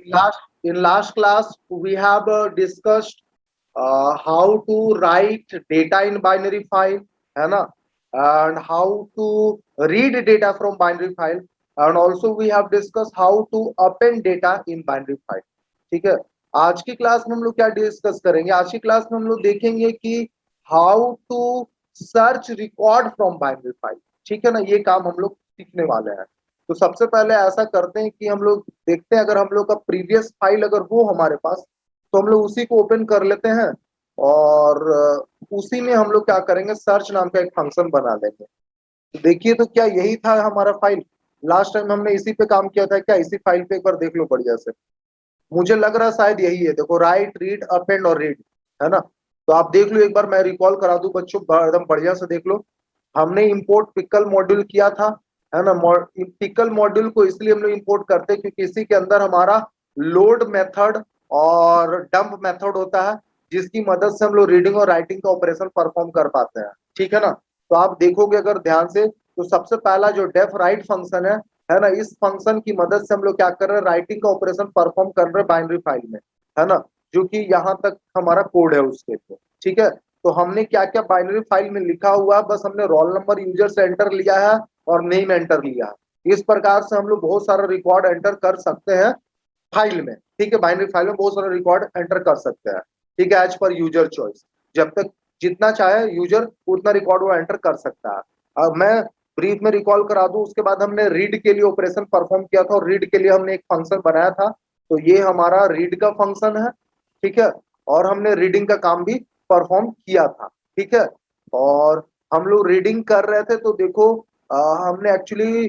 In last class we have discussed how to write data in binary file, है ना, and how to read data from binary file, and also we have discussed how to append data in binary file. ठीक है, आज की class में हम लोग क्या डिस्कस करेंगे? आज की क्लास में हम लोग देखेंगे कि how to search record from binary file. ठीक है ना, ये काम हम लोग सीखने वाले हैं। तो सबसे पहले ऐसा करते हैं कि हम लोग देखते हैं, अगर हम लोग का प्रीवियस फाइल अगर हो हमारे पास तो हम लोग उसी को ओपन कर लेते हैं और उसी में हम लोग क्या करेंगे, सर्च नाम का एक फंक्शन बना लेंगे। तो देखिए, तो क्या यही था हमारा फाइल? लास्ट टाइम हमने इसी पे काम किया था क्या? इसी फाइल पे एक बार देख लो बढ़िया से। मुझे लग रहा है शायद यही है। देखो, राइट, रीड, अपेंड और रीड, है ना। तो आप देख लो एक बार, मैं रिकॉल करा दूं बच्चों, एकदम बढ़िया से देख लो। हमने इंपोर्ट पिकल मॉड्यूल किया था, है ना। पिकल मॉड्यूल को इसलिए हम लोग इंपोर्ट करते हैं क्योंकि इसी के अंदर हमारा लोड मेथड और डंप मेथड होता है, जिसकी मदद से हम लोग रीडिंग और राइटिंग का ऑपरेशन परफॉर्म कर पाते हैं। ठीक है ना। तो आप देखोगे अगर ध्यान से, तो सबसे पहला जो डेफ राइट फंक्शन है ना, इस फंक्शन की मदद से हम लोग क्या कर रहे हैं, राइटिंग का ऑपरेशन परफॉर्म कर रहे हैं बाइनरी फाइल में, है ना, जो कि यहाँ तक हमारा कोड है उसके लिए। ठीक है, तो हमने क्या क्या बाइनरी फाइल में लिखा हुआ है, बस हमने रोल नंबर यूजर से एंटर लिया है और नेम एंटर लिया है। इस प्रकार से हम लोग बहुत सारा रिकॉर्ड एंटर कर सकते हैं फाइल में। ठीक है, बाइनरी फाइल में बहुत सारा रिकॉर्ड एंटर कर सकते हैं। ठीक है, एज पर यूजर चॉइस, जब तक जितना चाहे यूजर उतना रिकॉर्ड वो एंटर कर सकता है। अब मैं ब्रीफ में रिकॉल करा दूं, उसके बाद हमने रीड के लिए ऑपरेशन परफॉर्म किया था और रीड के लिए हमने एक फंक्शन बनाया था। तो ये हमारा रीड का फंक्शन है। ठीक है, और हमने रीडिंग का काम भी परफॉर्म किया था। ठीक है, और हम लोग रीडिंग कर रहे थे तो देखो, हमने एक्चुअली,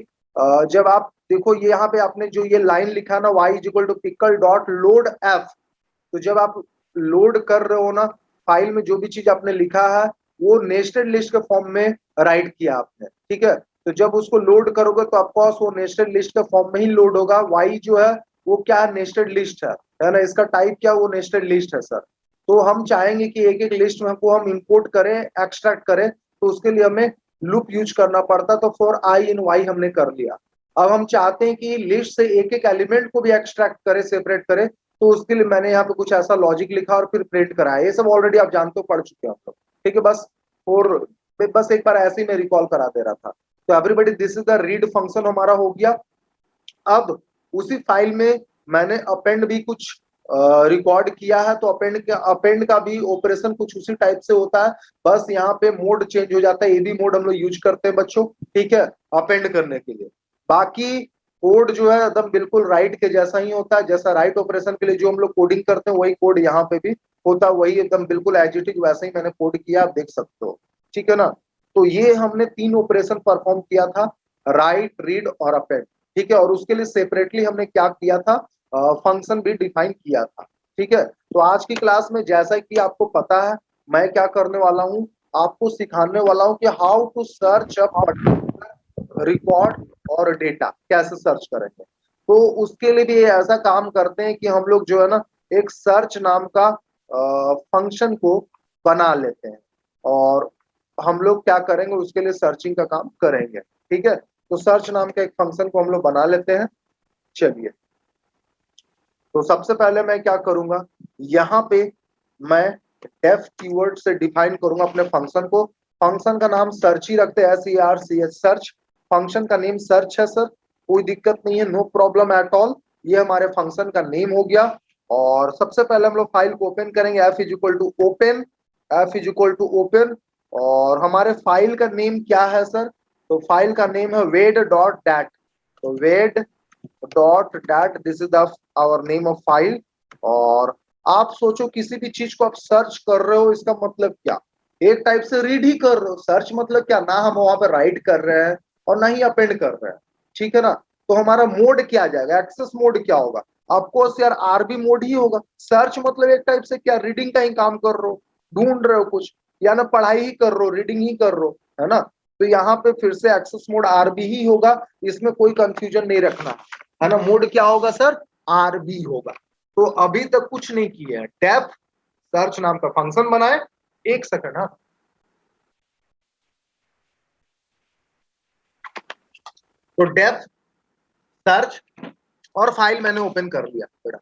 जब आप देखो ये यहाँ पे आपने जो ये लाइन लिखा ना, y is equal to pickle dot load F, तो जब आप लोड कर रहे हो ना फाइल में, जो भी चीज आपने लिखा है वो नेस्टेड लिस्ट के फॉर्म में राइट किया आपने। ठीक है, तो जब उसको लोड करोगे तो आपको वो नेस्टेड लिस्ट के फॉर्म में ही लोड होगा। वाई जो है वो क्या है, नेस्टेड लिस्ट है ना। इसका टाइप क्या, वो नेस्टेड लिस्ट है सर। तो हम चाहेंगे कि एक एक लिस्ट में को हम इंपोर्ट करें, एक्सट्रैक्ट करें, तो उसके लिए हमें लूप यूज करना पड़ता। तो फॉर आई इन वाई हमने कर लिया। अब हम चाहते हैं कि लिस्ट से एक एक एलिमेंट को भी एक्सट्रैक्ट करें, सेपरेट करें, तो उसके लिए मैंने यहाँ पे कुछ ऐसा लॉजिक लिखा और फिर प्रिंट कराया। ये सब ऑलरेडी आप जानते हो, पढ़ चुके हो आप लोग। ठीक है, और बस एक बार ऐसे ही मैं रिकॉल करा दे रहा था। तो everybody, this is the read function हमारा हो गया। अब उसी फाइल में मैंने अपेंड भी कुछ रिकॉर्ड किया है, तो अपेंड का भी ऑपरेशन कुछ उसी टाइप से होता है। बस यहाँ पे मोड चेंज हो जाता है, एबी मोड हम लोग यूज करते हैं बच्चों। ठीक है, अपेंड करने के लिए। बाकी कोड जो है एकदम बिल्कुल राइट के जैसा ही होता है। जैसा राइट ऑपरेशन के लिए जो हम लोग कोडिंग करते हैं वही कोड यहाँ पे भी होता है, वही एकदम बिल्कुल एज इट इज वैसे ही मैंने कोड किया, आप देख सकते हो। ठीक है ना। तो ये हमने तीन ऑपरेशन परफॉर्म किया था, राइट, रीड और अपेंड। ठीक है, और उसके लिए सेपरेटली हमने क्या किया था, फंक्शन भी डिफाइन किया था। ठीक है, तो आज की क्लास में जैसा कि आपको पता है, मैं क्या करने वाला हूँ, आपको सिखाने वाला हूँ कि how to search a particular record और डेटा कैसे सर्च करेंगे। तो उसके लिए भी ऐसा काम करते हैं कि हम लोग जो है ना, एक सर्च नाम का फंक्शन को बना लेते हैं और हम लोग क्या करेंगे, उसके लिए सर्चिंग का काम करेंगे। ठीक है, तो सर्च नाम के एक फंक्शन को हम लोग बना लेते हैं। चलिए, तो सबसे पहले मैं क्या करूंगा, यहाँ पे मैं डेफ कीवर्ड से डिफाइन करूंगा अपने फंक्शन को। फंक्शन का नाम सर्च ही रखते हैं, SERCH, सर्च। फंक्शन का नेम सर्च है सर, कोई दिक्कत नहीं है, नो प्रॉब्लम एट ऑल। ये हमारे फंक्शन का नेम हो गया। और सबसे पहले हम लोग फाइल को ओपन करेंगे, F is equal to open, F is equal to open. और हमारे फाइल का नेम क्या है सर? तो फाइल का नेम है वेड डॉट डैट। तो wed dot dat, this is the our name of file. और आप सोचो, किसी भी चीज को आप सर्च कर रहे हो, इसका मतलब क्या? एक टाइप से रीड ही कर रहे हो। सर्च मतलब क्या, ना हम वहां पर राइट कर रहे हैं और ना ही अपेंड कर रहे हैं। ठीक है ना। तो हमारा मोड क्या आ जाएगा, एक्सेस मोड क्या होगा? ऑफकोर्स यार, आरबी मोड ही होगा। सर्च मतलब एक टाइप से क्या, रीडिंग का ही काम कर रहे हो, ढूंढ रहे हो कुछ, या ना पढ़ाई ही कर रहे हो, रीडिंग ही कर रहे हो, है ना। तो यहाँ पे फिर से एक्सेस मोड आरबी ही होगा, इसमें कोई कंफ्यूजन नहीं रखना, है ना। मोड क्या होगा सर? आरबी होगा। तो अभी तक कुछ नहीं किया है, डेफ सर्च नाम का फंक्शन बनाए। एक सेकंड, हाँ। तो डेफ सर्च और फाइल मैंने ओपन कर लिया बेटा,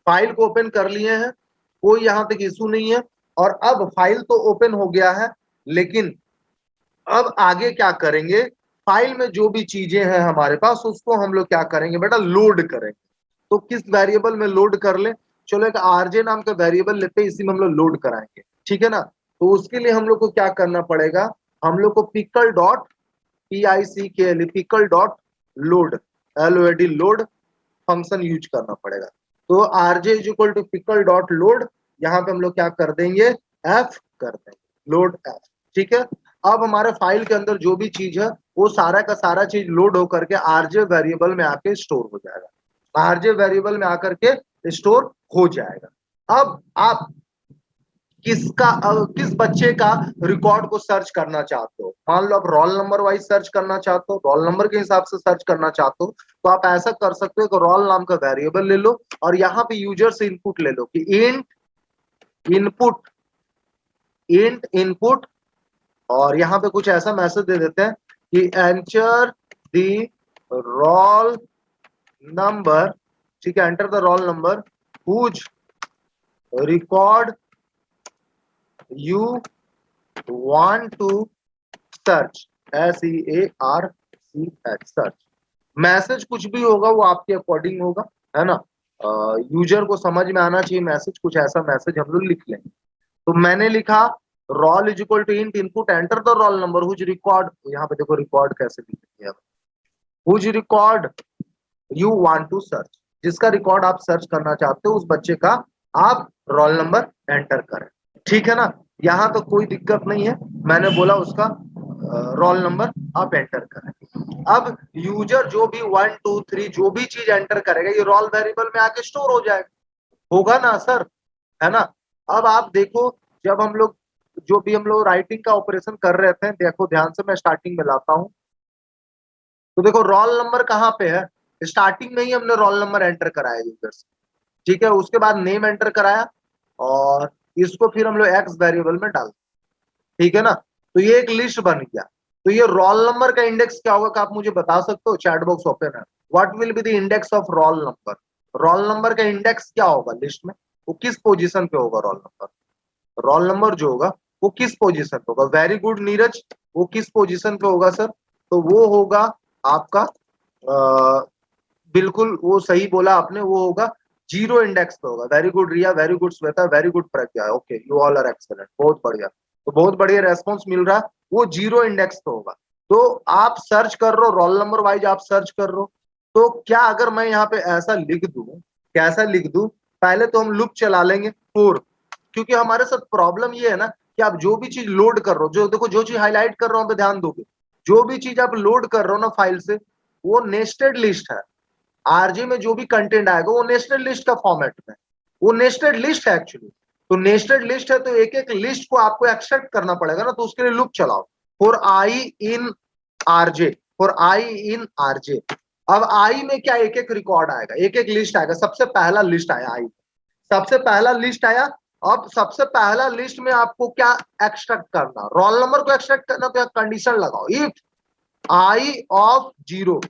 फाइल को ओपन कर लिए हैं, कोई यहां तक इशू नहीं है। और अब फाइल तो ओपन हो गया है, लेकिन अब आगे क्या करेंगे, फाइल में जो भी चीजें हैं हमारे पास उसको हम लोग क्या करेंगे बेटा, लोड करेंगे। तो किस वेरिएबल में लोड कर ले, चलो एक आरजे नाम का वेरिएबल लेते हैं, इसी में हम लोग लोड कराएंगे, ठीक है ना। तो उसके लिए हम लोग को क्या करना पड़ेगा, हम लोग को pickle dot PICKL pickle dot load LOAD load function use करना पड़ेगा। तो RJ is equal to pickle dot load, यहाँ पे हम लोग क्या कर देंगे, F कर देंगे, लोड F, ठीक है। अब हमारे फाइल के अंदर जो भी चीज है वो सारा का सारा चीज लोड होकर के RJ वेरिएबल में आके स्टोर हो जाएगा, RJ वेरिएबल में आकर के स्टोर हो जाएगा। अब आप किस बच्चे का रिकॉर्ड को सर्च करना चाहते हो, मान लो आप रोल नंबर वाइज सर्च करना चाहते हो, रोल नंबर के हिसाब से सर्च करना चाहते हो, तो आप ऐसा कर सकते हो कि रोल नाम का वेरिएबल ले लो और यहाँ पे यूजर से इनपुट ले लो कि इंट इनपुट, और यहाँ पे कुछ ऐसा मैसेज दे देते हैं कि एंटर द रोल नंबर, ठीक है, enter the roll number whose record you want to search, SEARCH search. Message कुछ भी होगा वो आपके अकॉर्डिंग होगा, है ना, यूजर को समझ में आना चाहिए मैसेज, कुछ ऐसा मैसेज हम लोग लिख लेंगे। तो मैंने लिखा roll is equal to int input enter the roll number whose record, यहाँ पे देखो रिकॉर्ड कैसे लिखेंगे, whose record you want to search, जिसका रिकॉर्ड आप सर्च करना चाहते हो उस बच्चे का आप रोल नंबर एंटर करें, ठीक है ना। यहां तो कोई दिक्कत नहीं है, मैंने बोला उसका रोल नंबर आप एंटर करें। अब यूजर जो भी 1 2 3 जो भी चीज एंटर करेगा ये रोल वेरिएबल में आके स्टोर हो जाएगा, होगा ना सर, है ना। अब आप देखो, जब हम लोग जो भी हम लोग राइटिंग का ऑपरेशन कर रहे थे, देखो ध्यान से, मैं स्टार्टिंग में लाता हूं, तो देखो रोल नंबर कहाँ पे है, स्टार्टिंग में ही हमने रोल नंबर एंटर कराया यूजर से, ठीक है। उसके बाद नेम एंटर कराया और इसको फिर हम लोग एक्स वेरिएबल में डाल, ठीक है ना। तो ये एक लिस्ट बन गया। तो ये रोल नंबर का इंडेक्स क्या होगा, क्या आप मुझे बता सकते हो, चैट बॉक्स ओपन है, what will be the index of roll number, roll number का इंडेक्स क्या होगा लिस्ट में, वो किस पोजीशन पे होगा रोल नंबर, रोल नंबर जो होगा वो किस पोजीशन पे होगा, वेरी गुड नीरज, वो किस पोजीशन पे होगा सर, तो वो होगा आपका बिल्कुल वो सही बोला आपने, वो होगा 0 इंडेक्स पे होगा। Very good Riya, very good Shweta, very good Pragya, okay you all are excellent, बहुत बढ़िया। तो बहुत बढ़िया रेस्पॉन्स मिल रहा है, वो 0 इंडेक्स पे होगा। तो आप सर्च कर रहे हो रोल नंबर वाइज, आप सर्च कर रहे हो, तो क्या अगर मैं यहाँ पे ऐसा लिख दूं, कैसा लिख दूं, पहले तो हम लूप चला लेंगे 4, क्योंकि हमारे साथ प्रॉब्लम ये है ना कि आप जो भी चीज लोड कर रहे हो, जो देखो जो चीज हाईलाइट कर रहा हूं पे ध्यान दोगे, जो भी चीज आप लोड कर रहे हो ना फाइल से, वो नेस्टेड लिस्ट है। आरजे में जो भी कंटेंट आएगा वो नेस्टेड लिस्ट का फॉर्मेट में, वो नेस्टेड लिस्ट है एक्चुअली। तो नेस्टेड लिस्ट है तो एक एक लिस्ट को आपको एक्सट्रैक्ट करना पड़ेगा ना, तो उसके लिए लूप चलाओ, for I in RJ, for I in RJ. अब आई में क्या एक एक रिकॉर्ड आएगा, एक एक लिस्ट आएगा, सबसे पहला लिस्ट आया आई, सबसे पहला लिस्ट आया। अब सबसे पहला लिस्ट में आपको क्या एक्सट्रैक्ट करना, रोल नंबर को एक्सट्रैक्ट करना, तो कंडीशन लगाओ, इफ आई ऑफ 0,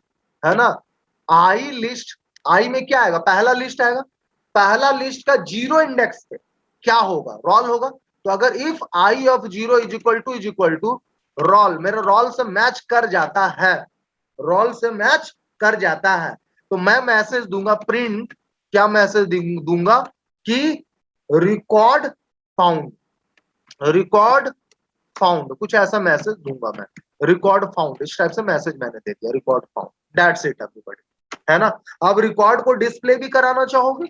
है ना, आई लिस्ट, आई में क्या आएगा, पहला लिस्ट आएगा, पहला लिस्ट का 0 इंडेक्स पे क्या होगा, रोल होगा। तो अगर if I of 0 is equal to roll, मेरा रोल से मैच कर जाता है, रोल से मैच कर जाता है, तो मैं मैसेज दूंगा प्रिंट, क्या मैसेज दूंगा कि रिकॉर्ड फाउंड, रिकॉर्ड फाउंड, कुछ ऐसा मैसेज दूंगा मैं, रिकॉर्ड फाउंड, इस टाइप से मैसेज मैंने दे दिया, record found, that's it everybody, है ना। अब रिकॉर्ड को डिस्प्ले भी कराना चाहोगे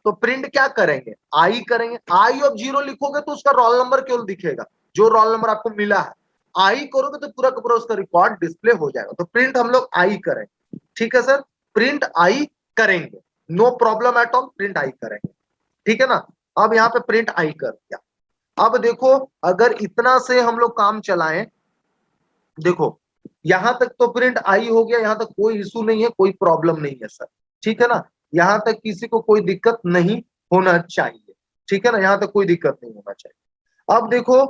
तो प्रिंट क्या करेंगे, आई करेंगे, आई ऑफ 0 लिखोगे तो उसका रोल नंबर केवल दिखेगा, जो रोल नंबर आपको मिला है, आई करोगे तो पूरा का पूरा उसका रिकॉर्ड डिस्प्ले हो जाएगा। तो प्रिंट हम लोग आई करेंगे, ठीक है सर, प्रिंट आई करेंगे, no problem at all, print I करेंगे, ठीक है ना। अब यहाँ पे प्रिंट आई कर दिया। अब देखो अगर इतना से हम लोग काम चलाएं, देखो यहां तक तो प्रिंट आई हो गया, यहां तक कोई इशू नहीं है, कोई प्रॉब्लम नहीं है सर, ठीक है ना, यहां तक किसी को कोई दिक्कत नहीं होना चाहिए, ठीक है ना, यहां तक कोई दिक्कत नहीं होना चाहिए। अब देखो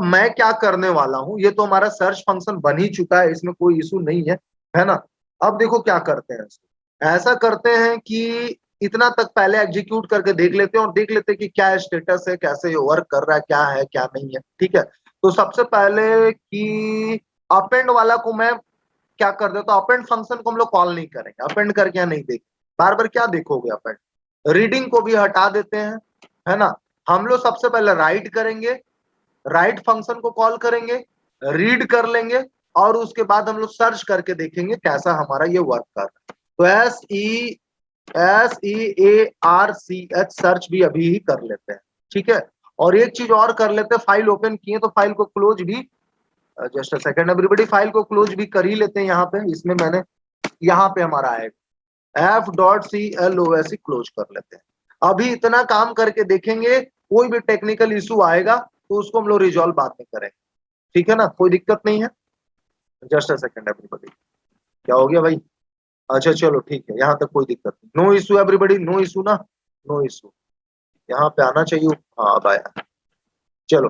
मैं क्या करने वाला हूं, ये तो हमारा सर्च फंक्शन बन ही चुका है, इसमें कोई इशू नहीं है, है ना। अब देखो क्या करते हैं, ऐसा करते हैं कि इतना तक पहले एग्जीक्यूट करके देख लेते हैं और देख लेते हैं कि क्या स्टेटस है, कैसे ये वर्क कर रहा है क्या नहीं है। ठीक है, तो सबसे पहले कि अपेंड वाला को मैं क्या कर देता हूं, अपेंड फंक्शन को हम लोग कॉल नहीं करेंगे, अपेंड करके नहीं देख, बार बार क्या देखोगे अपेंड। रीडिंग को भी हटा देते हैं, है ना। हम लोग सबसे पहले राइट करेंगे, राइट फंक्शन को कॉल करेंगे, रीड कर लेंगे और उसके बाद हम लोग सर्च करके देखेंगे कैसा हमारा ये वर्क कर रहा है। तो SEARCH सर्च भी अभी ही कर लेते हैं। ठीक है, और एक चीज और कर लेते हैं, फाइल ओपन किए तो फाइल को क्लोज भी, just a second everybody, file को क्लोज भी कर ही लेते हैं। यहाँ पे इसमें मैंने यहाँ पे हमारा आएगा f.close क्लोज कर लेते हैं। अभी इतना काम करके देखेंगे, कोई भी टेक्निकल इशू आएगा तो उसको हम लोग रिजॉल्व बाद में करेंगे। ठीक है ना, कोई दिक्कत नहीं है। जस्ट अ सेकंड एवरीबॉडी, क्या हो गया भाई? अच्छा चलो ठीक है, यहाँ तक कोई दिक्कत नहीं, no issue everybody, no issue ना, नो इशू। यहाँ पे आना चाहिए, हाँ अब आया। चलो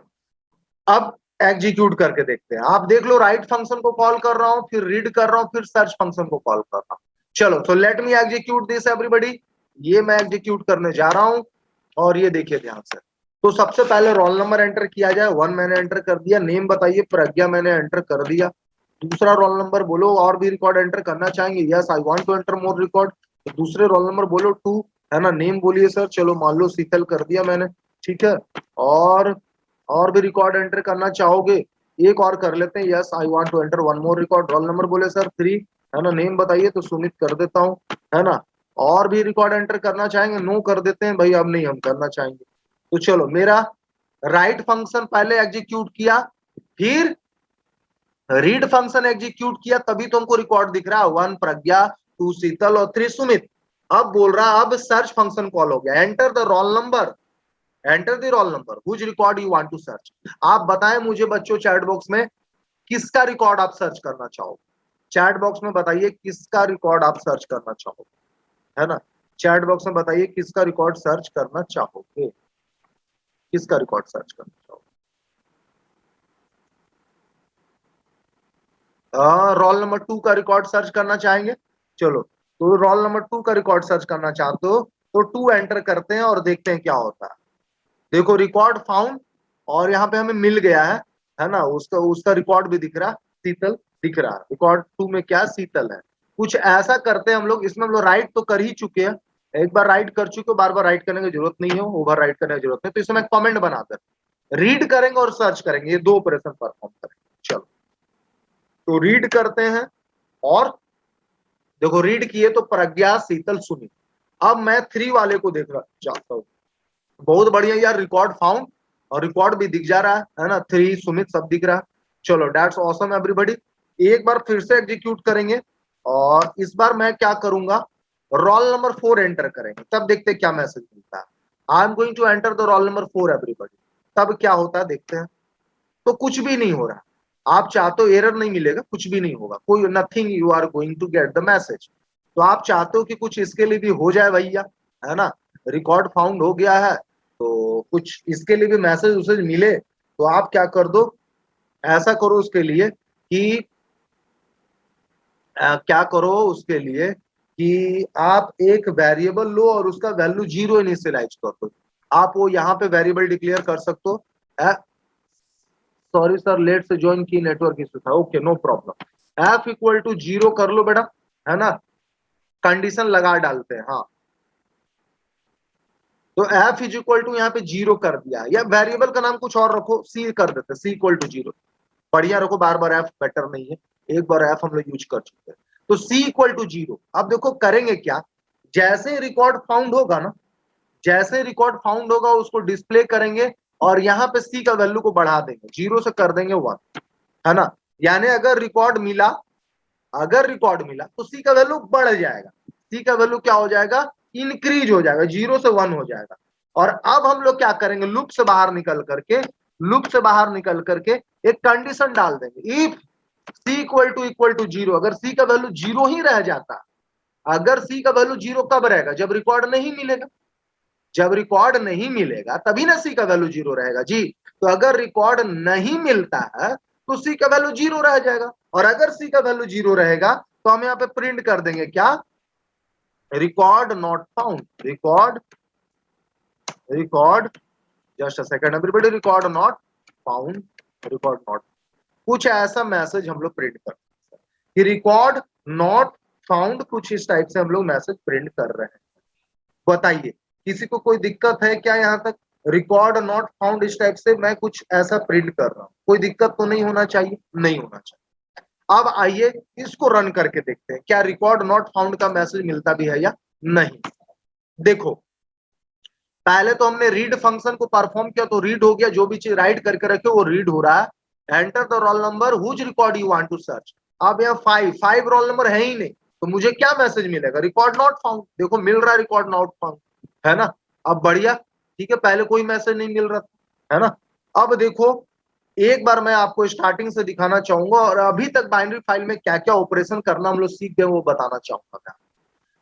अब एग्जीक्यूट करके देखते हैं। आप देख लो, राइट फंक्शन को कॉल कर रहा हूं, फिर रीड कर रहा हूं, फिर सर्च फंक्शन को कॉल कर रहा हूं। चलो, so let me execute this everybody. ये मैं एग्जीक्यूट करने जा रहा हूं और ये देखिए ध्यान से। तो सबसे पहले रोल नंबर एंटर किया जाए, 1 मैंने एंटर कर दिया, नेम बताइए, प्रज्ञा मैंने एंटर कर दिया। दूसरा रोल नंबर बोलो, और भी रिकॉर्ड एंटर करना चाहेंगे? Yes I want to enter more record. तो दूसरे रोल नंबर बोलो 2, है ना। नेम बोलिए सर, चलो मान लो शीतल कर दिया मैंने। ठीक है, और भी रिकॉर्ड एंटर करना चाहोगे? एक और कर लेते हैं, yes I want to enter one more record. Roll number बोले सर 3, है ना। नेम बताइए, तो सुमित कर देता हूँ, है ना। और भी रिकॉर्ड एंटर करना चाहेंगे? नो कर देते हैं भाई, अब नहीं हम करना चाहेंगे। तो चलो, मेरा राइट फंक्शन पहले एग्जीक्यूट किया, फिर रीड फंक्शन एग्जीक्यूट किया, तभी तो हमको रिकॉर्ड दिख रहा है 1 प्रज्ञा, 2 शीतल और 3 सुमित। अब बोल रहा, अब सर्च फंक्शन कॉल हो गया, enter the roll number, enter the roll number which record you want to search. आप बताएं मुझे बच्चों चैट बॉक्स में, किसका रिकॉर्ड आप सर्च करना चाहोगे? चैट बॉक्स में बताइए किसका रिकॉर्ड आप सर्च करना चाहोगे, है ना। चैट बॉक्स में बताइए किसका रिकॉर्ड सर्च करना चाहोगे, किसका रिकॉर्ड सर्च करना चाहोगे। रोल नंबर 2 का रिकॉर्ड सर्च करना चाहेंगे? चलो, तो रोल नंबर 2 का रिकॉर्ड सर्च करना चाहते हो तो 2 एंटर करते हैं और देखते हैं क्या होता है। देखो, रिकॉर्ड फाउंड, और यहाँ पे हमें मिल गया है ना। उसका उसका रिकॉर्ड भी दिख रहा, शीतल दिख रहा। रिकॉर्ड 2 में क्या, शीतल है। कुछ ऐसा करते हैं हम लोग, इसमें हम लोग राइट तो कर ही चुके हैं, एक बार राइट कर चुके हो, बार बार राइट करने की जरूरत नहीं है, ओवर राइट करने की जरूरत नहीं। तो इसमें कमेंट बनाकर रीड करेंगे और सर्च करेंगे, ये 2 ऑपरेशन परफॉर्म करेंगे। चलो, तो रीड करते हैं और देखो, रीड किए तो प्रज्ञा, शीतल, सुमित। अब मैं 3 वाले को देखना चाहता हूँ। बहुत बढ़िया यार, रिकॉर्ड फाउंड, और रिकॉर्ड भी दिख जा रहा है ना, 3 सुमित सब दिख रहा है। चलो, दैट्स ऑसम एवरीबॉडी। एक बार फिर से एग्जीक्यूट करेंगे और इस बार मैं क्या करूंगा, रोल नंबर 4 एंटर करेंगे, तब देखते हैं क्या मैसेज मिलता है। I am going to enter the roll number 4 everybody, तब क्या होता है देखते हैं। तो कुछ भी नहीं हो रहा, आप चाहते हो एरर नहीं मिलेगा, कुछ भी नहीं होगा, कोई nothing, you are going to get the message. तो आप चाहते हो कि कुछ इसके लिए भी हो जाए भैया, है ना। रिकॉर्ड फाउंड हो गया है तो कुछ इसके लिए भी मैसेज उसे मिले, तो आप क्या कर दो, ऐसा करो उसके लिए कि क्या करो उसके लिए कि आप एक वेरिएबल लो और उसका वैल्यू 0 इनिशियलाइज कर दो। आप वो यहाँ पे वेरिएबल डिक्लेयर कर सकते हो। सॉरी सर, लेट से ज्वाइन की, नेटवर्क इशू था, okay no problem. F equal to 0 कर लो बेटा, है ना। कंडीशन लगा डालते हैं, हाँ। तो एफ इज इक्वल टू यहाँ पे 0 कर दिया, या वेरिएबल का नाम कुछ और रखो, सी कर देते, सी इक्वल टू 0 बढ़िया रखो, बार बार एफ बेटर नहीं है, एक बार एफ हम लोग यूज कर चुके हैं। तो सी इक्वल टू 0। अब देखो करेंगे क्या, जैसे रिकॉर्ड फाउंड होगा ना, जैसे रिकॉर्ड फाउंड होगा उसको डिस्प्ले करेंगे और यहाँ पे सी का वैल्यू को बढ़ा देंगे, 0 से कर देंगे 1, है ना। यानी अगर रिकॉर्ड मिला, अगर रिकॉर्ड मिला तो सी का वैल्यू बढ़ जाएगा, सी का वैल्यू क्या हो जाएगा, इंक्रीज हो जाएगा, 0 से 1 हो जाएगा। और अब हम लोग क्या करेंगे, लूप से बाहर निकल करके, लूप से बाहर निकल करके एक कंडीशन डाल देंगे, इफ सी इक्वल टू 0, अगर सी का वैल्यू 0 ही रह जाता, अगर सी का वैल्यू 0 कब रहेगा, जब रिकॉर्ड नहीं मिलेगा, जब रिकॉर्ड नहीं मिलेगा तभी ना सी का वैल्यू 0 रहेगा जी। तो अगर रिकॉर्ड नहीं मिलता है तो सी का वैल्यू 0 रह जाएगा, और अगर सी का वैल्यू 0 रहेगा तो हम यहाँ पे प्रिंट कर देंगे क्या, record not found, record just a second everybody, record not found, record not, कुछ ऐसा मैसेज हम लोग प्रिंट करते हैं कि रिकॉर्ड नॉट फाउंड, कुछ इस टाइप से हम लोग मैसेज प्रिंट कर रहे हैं। बताइए किसी को कोई दिक्कत है क्या? यहाँ तक रिकॉर्ड नॉट फाउंड इस टाइप से मैं कुछ ऐसा प्रिंट कर रहा हूं, कोई दिक्कत तो नहीं होना चाहिए? नहीं होना चाहिए। अब आइए इसको रन करके देखते हैं क्या रिकॉर्ड नॉट फाउंड का मैसेज मिलता भी है या नहीं। देखो पहले तो हमने रीड फंक्शन को परफॉर्म किया तो रीड हो गया, जो भी चीज राइट करके रखे वो रीड हो रहा है। Enter the roll number whose record you want to search. अब यहाँ फाइव रोल नंबर है ही नहीं, तो मुझे क्या मैसेज मिलेगा? Record not found. देखो मिल रहा है रिकॉर्ड नॉट फाउंड, है ना? अब बढ़िया, ठीक है, पहले कोई मैसेज नहीं मिल रहा था, है ना? अब देखो एक बार मैं आपको स्टार्टिंग से दिखाना चाहूंगा और अभी तक बाइनरी फाइल में क्या क्या ऑपरेशन करना हम लोग सीख गए वो बताना चाहूंगा मैं।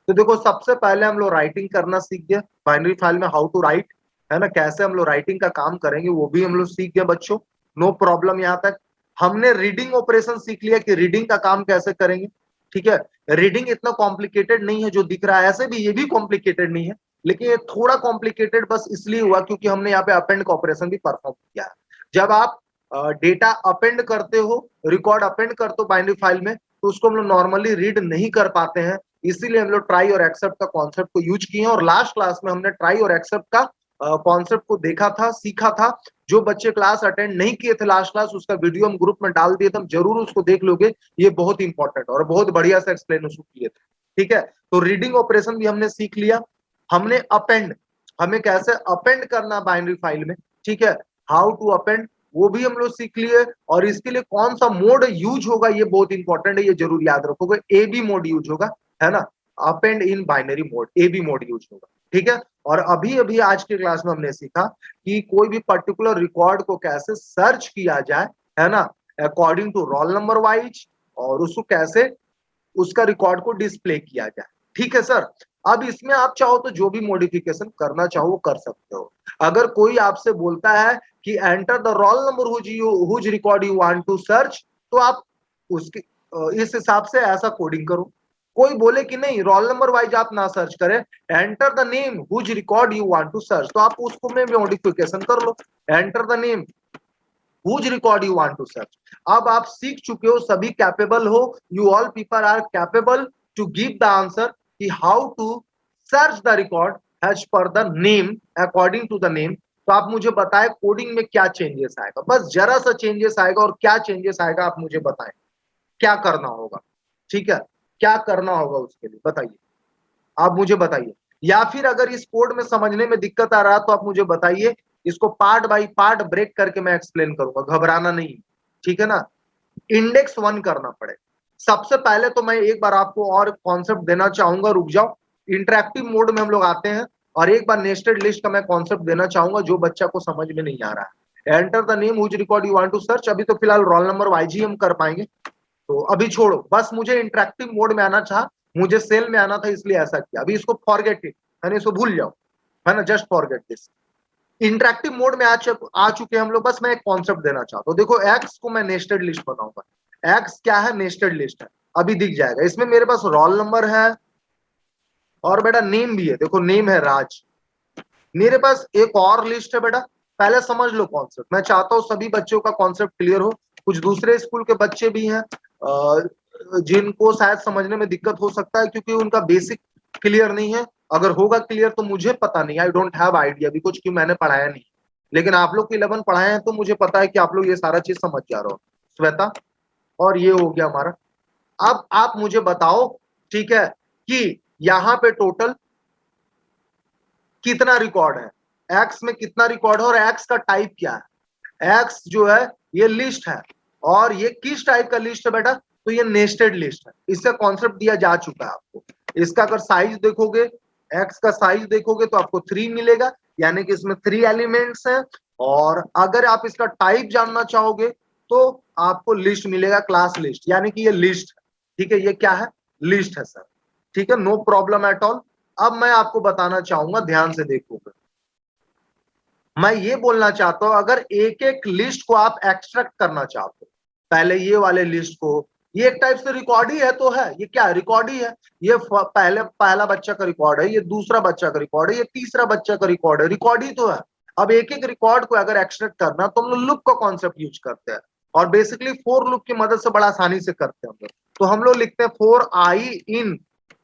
तो देखो सबसे पहले हम लोग राइटिंग करना सीख गए बाइनरी फाइल में, हाउ टू राइट, है ना? कैसे हम लोग राइटिंग का काम करेंगे वो भी हम लोग सीख गए बच्चों, नो प्रॉब्लम। यहाँ तक हमने रीडिंग ऑपरेशन सीख लिया कि रीडिंग का काम कैसे करेंगे, ठीक है? रीडिंग इतना कॉम्प्लिकेटेड नहीं है जो दिख रहा है, ऐसे भी ये भी कॉम्प्लिकेटेड नहीं है, लेकिन ये थोड़ा कॉम्प्लिकेटेड बस इसलिए हुआ क्योंकि हमने यहाँ पे अपेंड का ऑपरेशन भी परफॉर्म किया है। जब आप डेटा अपेंड करते हो, रिकॉर्ड अपेंड करते हो बाइनरी फाइल में, तो उसको हम लोग नॉर्मली रीड नहीं कर पाते हैं, इसीलिए हम लोग ट्राई और एक्सेप्ट का कॉन्सेप्ट को यूज किए हैं। और लास्ट क्लास में हमने ट्राई और एक्सेप्ट का कॉन्सेप्ट को देखा था, सीखा था। जो बच्चे क्लास अटेंड नहीं किए थे लास्ट क्लास, उसका वीडियो हम ग्रुप में डाल दिए थे, हम जरूर उसको देख लोगे, ये बहुत इंपॉर्टेंट और बहुत बढ़िया से एक्सप्लेन उसको किए थे, ठीक है? तो रीडिंग ऑपरेशन भी हमने सीख लिया। हमने अपेंड, हमें कैसे अपेंड करना बाइनरी फाइल में, ठीक है, हाउ टू अपेंड, वो भी हम लोग सीख लिए। और इसके लिए कौन सा मोड यूज होगा ये बहुत इंपॉर्टेंट है, ये जरूर याद रखोगे, ए बी मोड यूज होगा, है ना? Append in binary mode, A B mode use होगा, ठीक है? और अभी अभी आज की क्लास में हमने सीखा कि कोई भी पर्टिकुलर रिकॉर्ड को कैसे सर्च किया जाए, है ना, according to roll number wise, और उसको कैसे उसका रिकॉर्ड को डिस्प्ले किया जाए, ठीक है सर? अब इसमें आप चाहो तो जो भी मॉडिफिकेशन करना चाहो वो कर सकते हो। अगर कोई आपसे बोलता है कि enter the roll number whose record you want to search, तो आप उसके इस हिसाब से ऐसा कोडिंग करो। कोई बोले कि नहीं रोल नंबर वाइज आप ना सर्च करें, enter the name whose record you want to search, तो आप उसको में मॉडिफिकेशन कर लो, enter the name whose record you want to search. अब आप सीख चुके हो, सभी कैपेबल हो, you all people are capable to give the answer कि how to search the record as per the name, according to the name. तो आप मुझे बताएं कोडिंग में क्या चेंजेस आएगा, बस जरा सा चेंजेस आएगा, और क्या चेंजेस आएगा आप मुझे बताएं, क्या करना होगा, ठीक है? क्या करना होगा उसके लिए बताइए, आप मुझे बताइए। या फिर अगर इस कोड में समझने में दिक्कत आ रहा है तो आप मुझे बताइए, इसको पार्ट बाय पार्ट ब्रेक करके मैं एक्सप्लेन करूंगा, घबराना नहीं, ठीक है ना? इंडेक्स वन करना पड़े। सबसे पहले तो मैं एक बार आपको और कॉन्सेप्ट देना चाहूंगा, रुक जाओ, इंटरेक्टिव मोड में हम लोग आते हैं, और एक बार नेस्टेड लिस्ट का मैं कॉन्सेप्ट देना चाहूंगा जो बच्चा को समझ में नहीं आ रहा है। Enter the name whose record you want to search, अभी तो फिलहाल रोल नंबर वाइज ही हम कर पाएंगे, तो अभी छोड़ो, बस मुझे इंटरेक्टिव मोड में आना था, मुझे सेल में आना था, इसलिए ऐसा किया। अभी इसको फॉरगेट इट, है ना, इसको भूल जाओ, है ना, just forget this. Interactive mode में आ चुके हम लोग, बस मैं एक कॉन्सेप्ट देना चाहता हूँ। देखो एक्स को मैं नेस्टेड लिस्ट बनाऊंगा, एक्स क्या है? नेस्टेड लिस्ट है, अभी दिख जाएगा। इसमें मेरे पास रोल नंबर है और बेटा नेम भी है, देखो नेम है राज। मेरे पास एक और लिस्ट है बेटा, पहले समझ लो कॉन्सेप्ट, मैं चाहता हूँ सभी बच्चों का कॉन्सेप्ट क्लियर हो। कुछ दूसरे स्कूल के बच्चे भी हैं जिनको शायद समझने में दिक्कत हो सकता है क्योंकि उनका बेसिक क्लियर नहीं है। अगर होगा क्लियर तो मुझे पता नहीं, आई डोंट हैव आइडिया भी कुछ, क्यों मैंने पढ़ाया नहीं, लेकिन आप लोग 11 पढ़ाए हैं तो मुझे पता है कि आप लोग ये सारा चीज समझ जा रहे हो। श्वेता, और ये हो गया हमारा। अब आप मुझे बताओ, ठीक है, कि यहाँ पे टोटल कितना रिकॉर्ड है, एक्स में कितना रिकॉर्ड है और एक्स का टाइप क्या है? एक्स जो है ये लिस्ट है, और ये किस टाइप का लिस्ट है बेटा? तो ये नेस्टेड लिस्ट है, इसका कॉन्सेप्ट दिया जा चुका है आपको। इसका अगर साइज देखोगे, एक्स का साइज देखोगे तो आपको 3 मिलेगा, यानी कि इसमें 3 एलिमेंट्स हैं। और अगर आप इसका टाइप जानना चाहोगे तो आपको लिस्ट मिलेगा, क्लास लिस्ट, यानी कि ये लिस्ट है, ठीक है? ये क्या है? लिस्ट है सर, ठीक है, नो प्रॉब्लम एट ऑल। अब मैं आपको बताना चाहूंगा, ध्यान से देखोगे, मैं ये बोलना चाहता हूं, अगर एक एक लिस्ट को आप एक्सट्रैक्ट करना चाहते हो, पहले ये वाले लिस्ट को ये एक टाइप से रिकॉर्ड ही है, तो है ये क्या रिकॉर्ड ही है। ये पहला बच्चा का रिकॉर्ड है, ये दूसरा बच्चा का रिकॉर्ड है, ये तीसरा बच्चा का रिकॉर्ड है, रिकॉर्ड ही तो है। अब एक एक रिकॉर्ड को अगर एक्सट्रैक्ट करना तो हम लोग लूप का कॉन्सेप्ट यूज करते हैं, और बेसिकली फॉर लूप की मदद से बड़ा आसानी से करते हैं हम लोग। तो हम लोग लिखते हैं फॉर आई इन,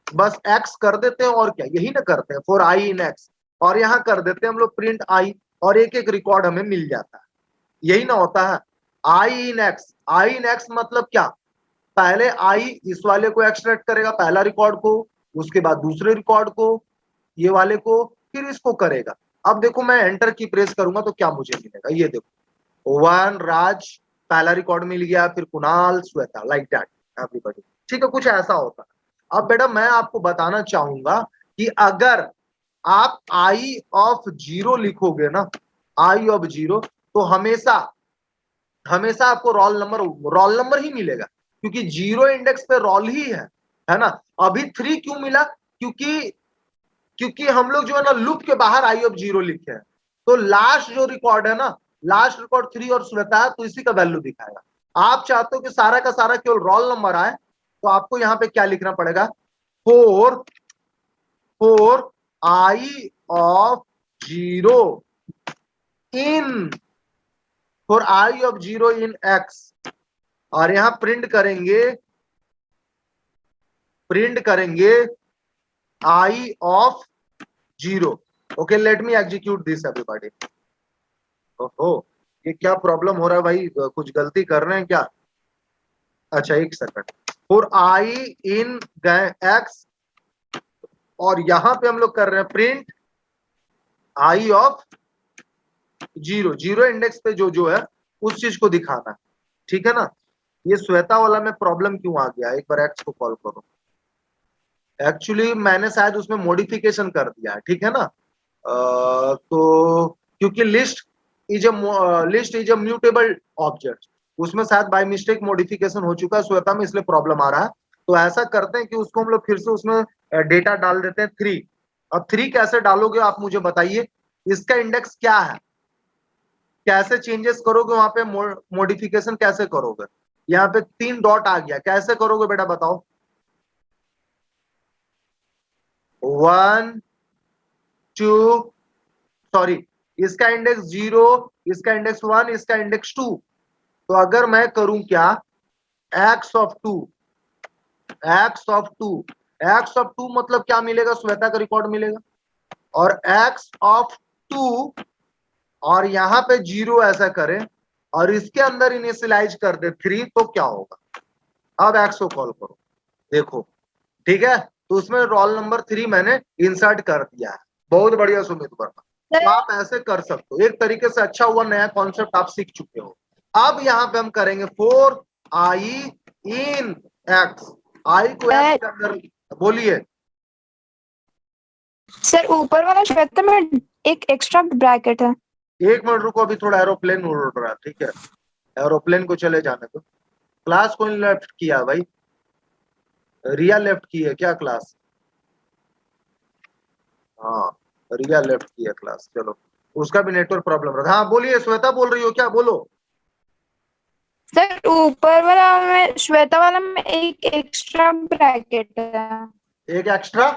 बस एक्स कर देते हैं, और क्या यही ना करते हैं, फॉर आई इन एक्स, और यहाँ कर देते हैं हम लोग प्रिंट आई, और एक एक रिकॉर्ड हमें मिल जाता है। यही ना होता है आई इन एक्स। आई इन एक्स मतलब क्या, पहले आई इस वाले को एक्सट्रैक्ट करेगा, पहला रिकॉर्ड को, उसके बाद दूसरे रिकॉर्ड को, ये वाले को, फिर इसको करेगा। अब देखो मैं एंटर की प्रेस करूंगा तो क्या मुझे मिलेगा, ये देखो वन राज पहला रिकॉर्ड मिल गया, फिर Kunal Shweta, like that everybody. ठीक है, कुछ ऐसा होता है। अब बेटा मैं आपको बताना चाहूंगा कि अगर आप आई ऑफ जीरो लिखोगे ना, आई ऑफ जीरो, तो हमेशा हमेशा आपको रोल नंबर ही मिलेगा, क्योंकि जीरो इंडेक्स पे रोल ही है ना। अभी थ्री क्यों मिला, क्योंकि क्योंकि हम लोग जो है ना लूप के बाहर आई ऑफ जीरो लिखे हैं, तो लास्ट जो रिकॉर्ड है ना, लास्ट रिकॉर्ड थ्री और श्वेता है, तो इसी का वैल्यू दिखाएगा। आप चाहते हो कि सारा का सारा केवल रोल नंबर आए, तो आपको यहाँ पे क्या लिखना पड़ेगा, for for I of zero in, for I of zero in X, और यहां प्रिंट करेंगे I of zero. Okay, let me execute this everybody. ओहो, ये क्या प्रॉब्लम हो रहा है भाई, कुछ गलती कर रहे हैं क्या। अच्छा एक second, for I in X, और यहां पे हम लोग कर रहे हैं print I of zero, zero index पे जो जो है उस चीज को दिखाना है। ठीक है ना। ये श्वेता वाला में प्रॉब्लम क्यों आ गया, एक बार एक्स को कॉल करो। एक्चुअली मैंने शायद उसमें मॉडिफिकेशन कर दिया है, ठीक है ना। तो क्योंकि list is a mutable object, उसमें शायद बाय मिस्टेक मॉडिफिकेशन हो चुका है श्वेता में, इसलिए प्रॉब्लम आ रहा है। तो ऐसा करते हैं कि उसको हम लोग फिर से उसमें डेटा डाल देते हैं थ्री। अब थ्री कैसे डालोगे आप मुझे बताइए, इसका इंडेक्स क्या है, कैसे चेंजेस करोगे, वहां पे मॉडिफिकेशन कैसे करोगे। यहाँ पे तीन डॉट आ गया, कैसे करोगे बेटा बताओ। वन टू, सॉरी, इसका इंडेक्स जीरो, इसका इंडेक्स वन, इसका इंडेक्स टू। तो अगर मैं करूं क्या, X of two, X of two, X of two मतलब क्या मिलेगा, श्वेता का रिकॉर्ड मिलेगा, और एक्स ऑफ टू, और यहां पे जीरो ऐसा करें, और इसके अंदर इनिशियलाइज कर दे थ्री, तो क्या होगा। अब एक्स को कॉल करो, देखो, ठीक है। तो उसमें रोल नंबर थ्री मैंने इंसर्ट कर दिया है। बहुत बढ़िया सुमित वर्मा, तो आप ऐसे कर सकते हो, एक तरीके से अच्छा हुआ नया कॉन्सेप्ट आप सीख चुके हो। अब यहाँ पे हम करेंगे फोर आई इन एक्स, आई को एक्स के अंदर, बोलिए सर। ऊपर वाला श्वेता में एक एक्स्ट्रा ब्रैकेट है। एक मिनट रुको, अभी थोड़ा एरोप्लेन उड़ रहा है, ठीक है, एरोप्लेन को चले जाने दो। क्लास कौन लेफ्ट किया भाई, रिया लेफ्ट की है क्या क्लास। हाँ, रिया लेफ्ट की है क्लास, चलो, उसका भी नेटवर्क प्रॉब्लम रहा। हाँ बोलिए, श्वेता बोल रही हो क्या, बोलो। सर ऊपर वाला में श्वेता वाला में एक एक्स्ट्रा ब्रैकेट है। एक एक्स्ट्रा,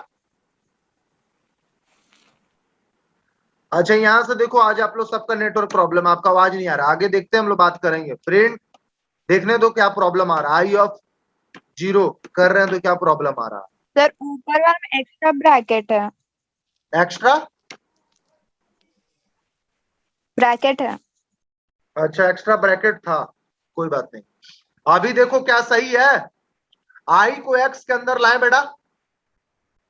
अच्छा यहां से देखो, आज आप लोग सबका नेटवर्क प्रॉब्लम, आपका आवाज नहीं आ रहा, आगे देखते हैं, हम लोग बात करेंगे। प्रिंट, देखने दो क्या प्रॉब्लम आ रहा है, आई ऑफ जीरो कर रहे हैं तो क्या प्रॉब्लम आ रहा है। सर ऊपर वाला में एक्स्ट्रा ब्रैकेट है, एक्स्ट्रा ब्रैकेट है। अच्छा, एक्स्ट्रा ब्रैकेट था, कोई बात नहीं। अभी देखो क्या सही है, आई को एक्स के अंदर लाए बेटा,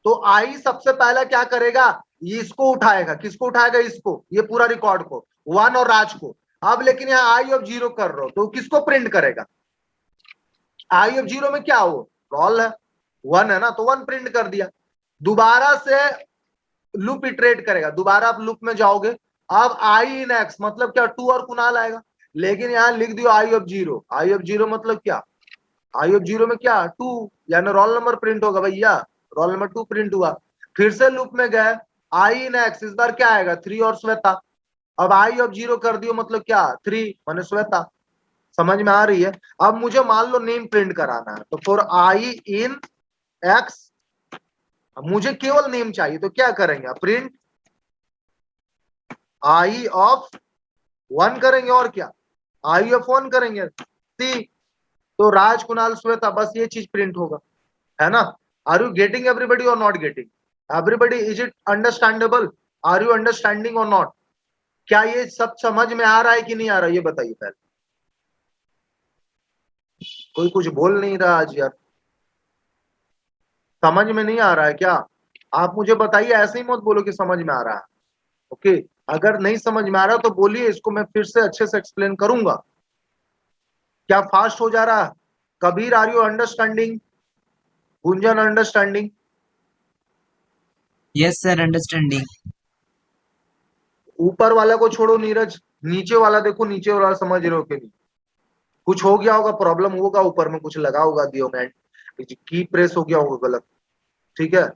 तो आई सबसे पहला क्या करेगा, ये इसको उठाएगा, किसको उठाएगा, इसको, ये पूरा रिकॉर्ड को, वन और राज को। अब लेकिन यहाँ आई ऑफ जीरो कर रहे हो, तो किसको प्रिंट करेगा, आई ऑफ जीरो में क्या हो, रोल है, वन है ना, तो वन प्रिंट कर दिया। दोबारा से लूप इटरेट करेगा, दोबारा आप लूप में जाओगे। अब आई इन एक्स मतलब क्या, टू और कुणाल आएगा, लेकिन यहाँ लिख दियो I of zero, I of zero मतलब क्या, आई ऑफ जीरो में क्या, टू, यानी रोल नंबर प्रिंट होगा भैया, रोल नंबर टू प्रिंट हुआ। फिर से लूप में गए, आई इन एक्स, इस बार क्या आएगा, थ्री और श्वेता। अब आई ऑफ जीरो कर दियो मतलब क्या, थ्री माने श्वेता। समझ में आ रही है? अब मुझे मान लो नेम प्रिंट कराना है, तो फॉर आई इन एक्स मुझे केवल नेम चाहिए, तो क्या करेंगे, प्रिंट आई ऑफ 1 करेंगे, और क्या, आई ऑफ 1 करेंगे, सी, तो राज कुणाल श्वेता, बस ये चीज प्रिंट होगा, है ना? Are you getting everybody or not getting everybody? Is it understandable? Are you understanding और नॉट? क्या ये सब समझ में आ रहा है कि नहीं आ रहा है, ये बताइए पहले। कोई कुछ बोल नहीं रहा आज यार, समझ में नहीं आ रहा है क्या? आप मुझे बताइए, ऐसे ही मत बोलो कि समझ में आ रहा है। ओके, अगर नहीं समझ में आ रहा तो बोलिए, इसको मैं फिर से अच्छे से एक्सप्लेन करूंगा। क्या फास्ट हो जा रहा है? Kabir, are you understanding? Gunjan, understanding? Yes sir, understanding. ऊपर वाला को छोड़ो नीरज, नीचे वाला देखो, नीचे वाला समझ रहे हो कि नहीं? कुछ हो गया होगा, प्रॉब्लम होगा, ऊपर में कुछ लगा होगा, दियो में की प्रेस हो गया होगा गलत, ठीक है?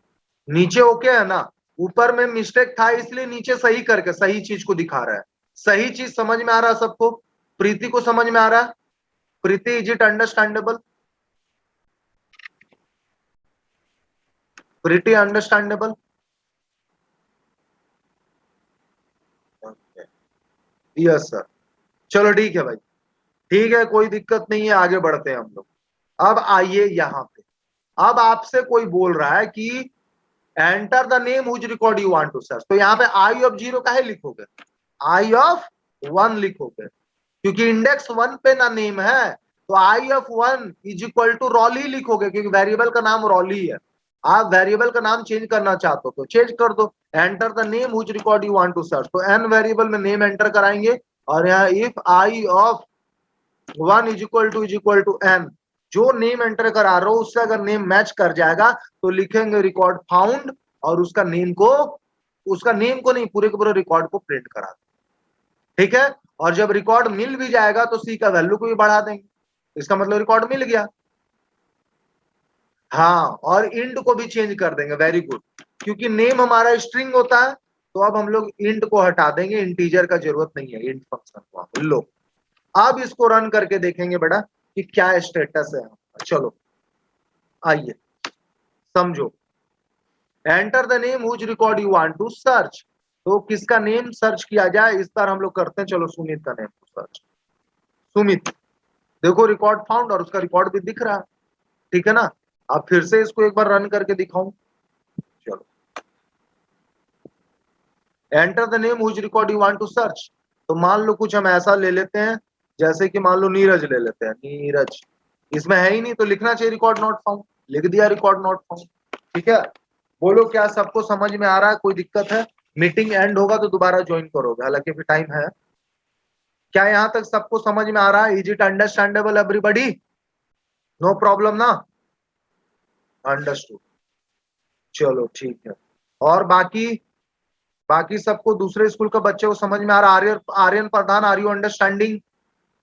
नीचे ओके है ना? ऊपर में मिस्टेक था, इसलिए नीचे सही करके सही चीज को दिखा रहा है। सही चीज समझ में आ रहा है सबको? प्रीति को समझ में आ रहा है? Preeti, is it understandable? Preeti, understandable? Yes sir. चलो ठीक है भाई, ठीक है, कोई दिक्कत नहीं है, आगे बढ़ते हैं हम लोग। अब आइए यहाँ पे, अब आपसे कोई बोल रहा है कि enter the name whose record you want to search, तो यहाँ पे आई ऑफ 0 काहे लिखोगे, आई ऑफ 1 लिखोगे, क्योंकि इंडेक्स 1 पे ना नेम है, तो I of 1 is equal to Rolly लिखोगे, क्योंकि वेरिएबल का नाम रॉली है। आप वेरिएबल का नाम चेंज करना चाहते हो तो चेंज कर दो, enter the name whose record you want to search, तो एन वेरिएबल में नेम एंटर कराएंगे, और यहाँ if I of 1 is equal to N, जो नेम एंटर करा रहे हो उससे अगर नेम मैच कर जाएगा तो लिखेंगे रिकॉर्ड फाउंड, और उसका नेम को नहीं, पूरे के पूरे रिकॉर्ड को प्रिंट करा दें, ठीक है? और जब रिकॉर्ड मिल भी जाएगा तो सी का वैल्यू को भी बढ़ा देंगे, इसका मतलब रिकॉर्ड मिल गया। हाँ, और इंड को भी चेंज कर देंगे, वेरी गुड, क्योंकि नेम हमारा स्ट्रिंग होता है, तो अब हम लोग इंट को हटा देंगे, इंटीजर का जरूरत नहीं है इंट फंक्शन को। लो, अब इसको रन करके देखेंगे बेटा कि क्या स्टेटस है। चलो आइए समझो, enter the name whose record you want to search, तो किसका नेम सर्च किया जाए, इस बार हम लोग करते हैं, चलो सुमित का नेम सर्च। सुमित, देखो रिकॉर्ड फाउंड, और उसका रिकॉर्ड भी दिख रहा है, ठीक है ना? अब फिर से इसको एक बार रन करके दिखाऊं, चलो enter the name whose record you want to search, तो मान लो कुछ हम ऐसा ले लेते हैं, जैसे कि मान लो नीरज ले लेते हैं, नीरज, इसमें है ही नहीं तो लिखना चाहिए रिकॉर्ड नॉट फाउंड, लिख दिया रिकॉर्ड नॉट फाउंड, ठीक है? बोलो क्या सबको समझ में आ रहा है, कोई दिक्कत है? मीटिंग एंड होगा तो दोबारा ज्वाइन करोगे, हालांकि अभी टाइम है। क्या यहां तक सबको समझ में आ रहा है? Is it understandable everybody? No problem ना? अंडरस्टूड, चलो ठीक है। और बाकी बाकी सबको, दूसरे स्कूल का बच्चे को समझ में आ रहा है? Aryan, Aryan Pradhan, are you understanding?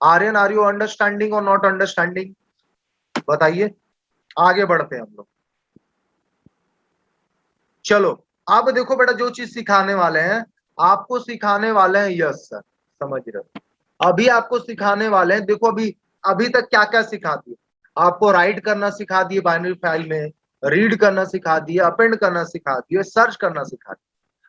Aryan, are you understanding और नॉट अंडरस्टैंडिंग? बताइए, आगे बढ़ते हैं हम लोग। चलो अब देखो बेटा, जो चीज सिखाने वाले हैं, आपको सिखाने वाले हैं, यस सर समझ रहे हो, अभी आपको सिखाने वाले हैं, देखो अभी अभी तक क्या क्या सिखा दिए आपको, राइट करना सिखा दिए बाइनरी फाइल में, रीड करना सिखा दिए, अपेंड करना सिखा दिए, सर्च करना सिखा दिए।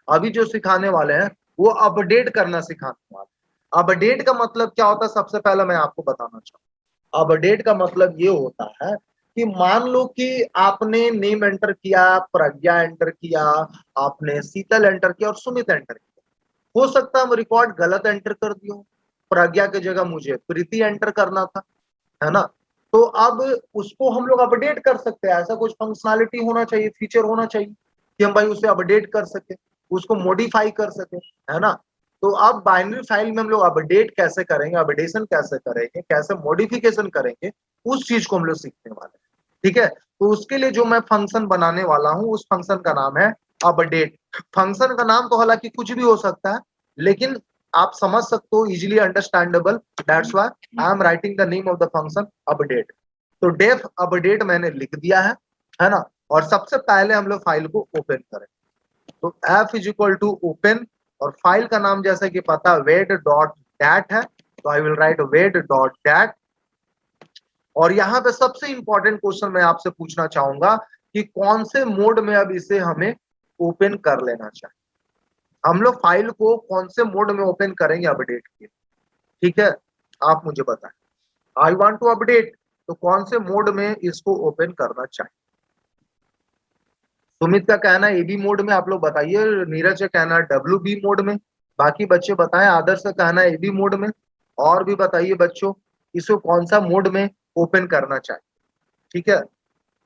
अभी जो सिखाने वाले हैं वो अपडेट करना सिखाने वाले हैं। अपडेट का मतलब क्या होता है, सबसे पहले मैं आपको बताना चाहूँ, अपडेट का मतलब ये होता है कि मान लो कि आपने नेम एंटर किया, प्रज्ञा एंटर किया, आपने शीतल एंटर किया और सुमित एंटर किया, हो सकता है हम रिकॉर्ड गलत एंटर कर दियो, प्रज्ञा की जगह मुझे प्रीति एंटर करना था, है ना? तो अब उसको हम लोग अपडेट कर सकते हैं, ऐसा कुछ फंक्शनैलिटी होना चाहिए, फीचर होना चाहिए कि हम भाई उसे अपडेट कर सके, उसको मॉडिफाई कर सके, है ना? तो अब बाइनरी फाइल में हम लोग अपडेट कैसे करेंगे, अपडेशन कैसे करेंगे, कैसे मॉडिफिकेशन करेंगे, उस चीज को हम लोग सीखने वाले हैं, ठीक है? तो उसके लिए जो मैं फंक्शन बनाने वाला हूं, उस फंक्शन का नाम है अपडेट। फंक्शन का नाम तो हालांकि कुछ भी हो सकता है, लेकिन आप समझ सकते हो, easily understandable, that's why I am writing the name of the function update. तो डेफ अपडेट मैंने लिख दिया है ना? और सबसे पहले हम लोग फाइल को ओपन करें, तो F is equal to open, और फाइल का नाम जैसा कि पता वेड डॉट डैट है, तो I will write wed dot dat, और यहाँ पे सबसे इंपॉर्टेंट क्वेश्चन मैं आपसे पूछना चाहूंगा कि कौन से मोड में अब इसे हमें ओपन कर लेना चाहिए। हम लोग फाइल को कौन से मोड में ओपन करेंगे अपडेट के, ठीक है, आप मुझे बताएं। आई वांट टू अपडेट, तो कौन से मोड में इसको ओपन करना चाहिए। सुमित का कहना है एबी मोड में, आप लोग बताइए। नीरज का कहना है WB मोड में। बाकी बच्चे बताएं। आदर्श का कहना है एबी मोड में। और भी बताइए बच्चों, इसको कौन सा मोड में ओपन करना चाहिए, ठीक है,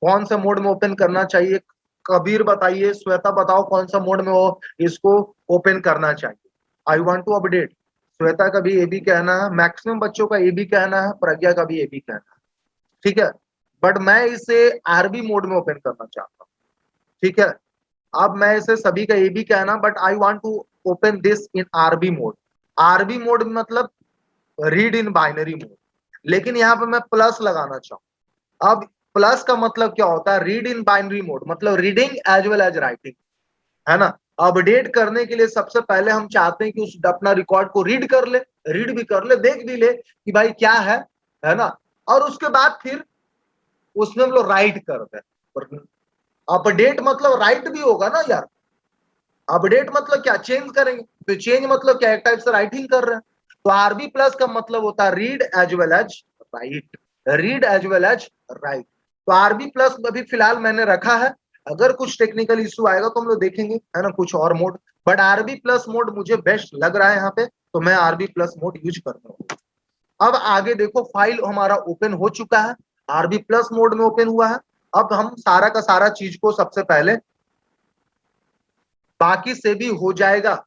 कौन सा मोड में ओपन करना चाहिए। कबीर बताइए, श्वेता बताओ कौन सा मोड में वो इसको ओपन करना चाहिए। I want to update, Shweta का भी एबी कहना है, मैक्सिमम बच्चों का एबी कहना है, प्रज्ञा का भी एबी कहना है, ठीक है। बट मैं इसे आरबी मोड में ओपन करना चाहता हूँ, ठीक है। अब मैं इसे सभी का एबी कहना, but I want to open this in R B mode. R B mode मतलब रीड इन बाइनरी मोड, लेकिन यहाँ पे मैं प्लस लगाना चाहूँ। अब प्लस का मतलब क्या होता है, रीड इन बाइनरी मोड मतलब reading as well as writing, है ना। अपडेट करने के लिए सबसे पहले हम चाहते हैं कि उस अपना रिकॉर्ड को रीड भी कर ले, देख भी ले कि भाई क्या है ना। और उसके बाद फिर उसमें हम लोग राइट कर दे। अपडेट मतलब राइट भी होगा ना यार। अपडेट मतलब क्या, चेंज करेंगे, तो चेंज मतलब क्या, एक टाइप से राइटिंग कर रहे हैं। तो आरबी प्लस का मतलब होता है read as well as write, read as well as write. तो आरबी प्लस अभी फिलहाल मैंने रखा है, अगर कुछ टेक्निकल इश्यू आएगा तो हम लोग देखेंगे, है ना, कुछ और mode. But R B plus mode मुझे बेस्ट लग रहा है यहाँ पे, तो मैं आरबी प्लस मोड यूज कर रहा हूँ। अब आगे देखो, फाइल हमारा ओपन हो चुका है, आरबी प्लस मोड में ओपन हुआ है। अब हम सारा का सारा चीज को सबसे पहले, बाकी से भी हो जाएगा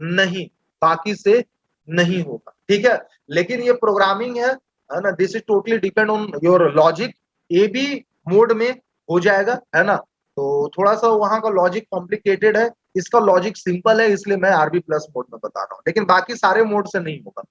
नहीं, बाकी से नहीं होगा, ठीक है। लेकिन ये प्रोग्रामिंग है ना, this is totally depend on your logic. A B mode में हो जाएगा, है ना। तो थोड़ा सा वहां का लॉजिक कॉम्प्लिकेटेड है, इसका लॉजिक सिंपल है, इसलिए मैं आरबी प्लस मोड में बता रहा हूँ, लेकिन बाकी सारे मोड से नहीं होगा।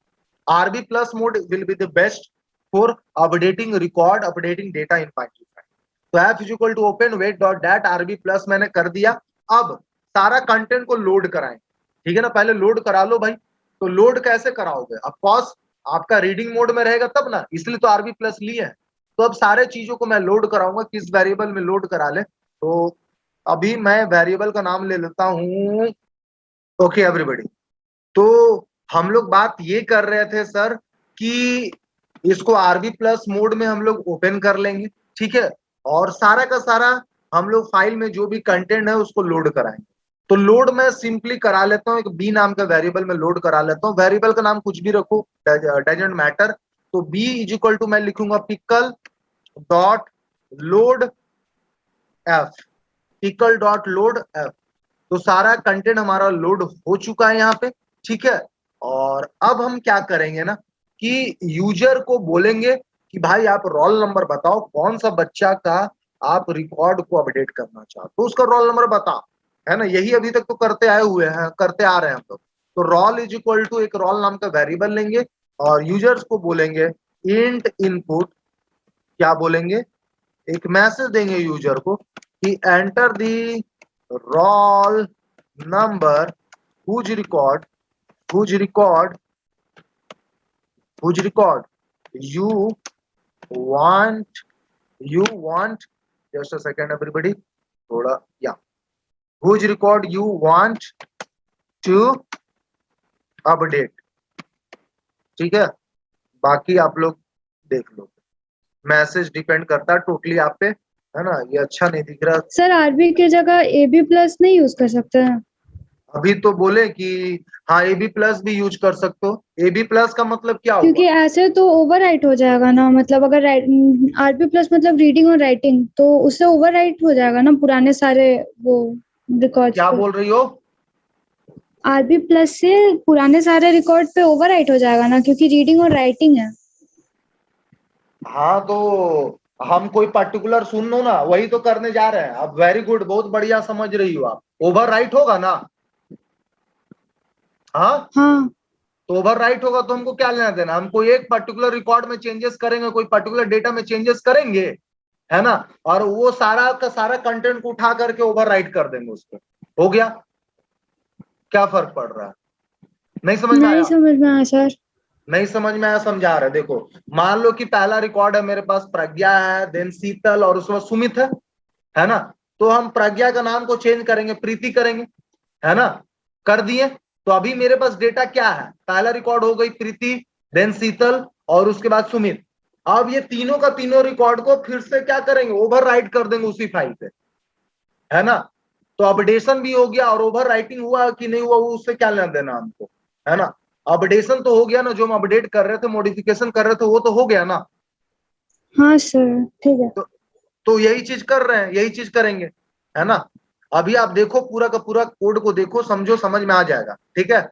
RB plus mode will be the best for updating record, updating data in binary file. तो F is equal to open wed dot dat RB plus मैंने कर दिया। अब सारा कंटेंट को लोड कराएं, ठीक है ना, पहले लोड करा लो भाई। तो लोड कैसे कराओगे, ऑफ कोर्स आपका रीडिंग मोड में रहेगा तब ना, इसलिए तो आरबी प्लस लिए है। तो अब सारे चीजों को मैं लोड कराऊंगा, किस वेरिएबल में लोड करा ले, तो अभी मैं वेरिएबल का नाम ले लेता हूं, ओके एवरीबॉडी। तो हम लोग बात ये कर रहे थे सर कि इसको आरबी प्लस मोड में हम लोग ओपन कर लेंगे, ठीक है, और सारा का सारा हम लोग फाइल में जो भी कंटेंट है उसको लोड कराएंगे। तो लोड मैं सिंपली करा लेता हूँ, एक बी नाम का वेरिएबल में लोड करा लेता हूँ। वेरिएबल का नाम कुछ भी रखो, डजेंट मैटर। तो बी इज इक्वल टू मैं लिखूंगा pickle dot load F, pickle dot load F. तो सारा कंटेंट हमारा लोड हो चुका है यहाँ पे, ठीक है। और अब हम क्या करेंगे ना कि यूजर को बोलेंगे कि भाई आप रोल नंबर बताओ, कौन सा बच्चा का आप रिकॉर्ड को अपडेट करना चाहते हो, तो उसका रोल नंबर बता, है ना। यही अभी तक तो करते आए हुए हैं, करते आ रहे हैं हम लोग। तो रोल इज इक्वल टू एक रोल नाम का वेरिएबल लेंगे और यूजर्स को बोलेंगे इंट इनपुट, क्या बोलेंगे, एक मैसेज देंगे यूजर को कि enter the roll number whose record whose record whose record you want you want just a second everybody, थोड़ा या whose record you want to update, ठीक है। बाकी आप लोग देख लो, मैसेज डिपेंड करता है टोटली आप पे, है ना। ये अच्छा नहीं दिख रहा सर आरबी की जगह एबी प्लस नहीं यूज कर सकते हैं? अभी तो बोले कि हाँ एबी प्लस भी यूज कर सकते हो। एबी प्लस का मतलब क्या हुआ, क्योंकि ऐसे तो ओवरराइट हो जाएगा ना, मतलब अगर आरबी प्लस मतलब रीडिंग और राइटिंग, तो उससे ओवरराइट हो जाएगा ना पुराने सारे वो रिकॉर्ड्स क्या पे। बोल रही हो। आरबी प्लस से पुराने सारे रिकॉर्ड पे ओवरराइट हो जाएगा ना, क्योंकि रीडिंग और राइटिंग है। हाँ तो हम कोई पर्टिकुलर सुन लो ना, वही तो करने जा रहे हैं। अब वेरी गुड, बहुत बढ़िया समझ रही हो आप। ओवर राइट होगा ना, हाँ हाँ तो ओवर राइट होगा तो हमको क्या लेना देना, हम कोई एक पर्टिकुलर रिकॉर्ड में चेंजेस करेंगे, कोई पर्टिकुलर डेटा में चेंजेस करेंगे, है ना, और वो सारा का सारा कंटेंट को उठा करके ओवर राइट कर देंगे उस पर, हो गया। क्या फर्क पड़ रहा है, नहीं समझ में नहीं आया। समझ में आया सर। नहीं समझ में आया, समझा रहे, देखो मान लो कि पहला रिकॉर्ड है मेरे पास, प्रज्ञा है, देन शीतल और उसके बाद सुमित है ना। तो हम प्रज्ञा का नाम को चेंज करेंगे, प्रीति करेंगे, है ना। कर दिए, तो अभी मेरे पास डेटा क्या है, पहला रिकॉर्ड हो गई प्रीति, देन शीतल और उसके बाद सुमित। अब ये तीनों का तीनों रिकॉर्ड को फिर से क्या करेंगे, ओवर राइट कर देंगे उसी फाइल पे, है ना। तो अपडेशन भी हो गया और ओवर राइटिंग हुआ कि नहीं हुआ वो उससे क्या लेना देना हमको, है ना। अपडेशन तो हो गया ना, जो हम अपडेट कर रहे थे, मॉडिफिकेशन कर रहे थे, वो तो हो गया ना। हाँ सर, ठीक है। तो यही चीज कर रहे हैं, यही चीज करेंगे, है ना। अभी आप देखो पूरा का पूरा कोड को देखो, समझो, समझ में आ जाएगा, ठीक है।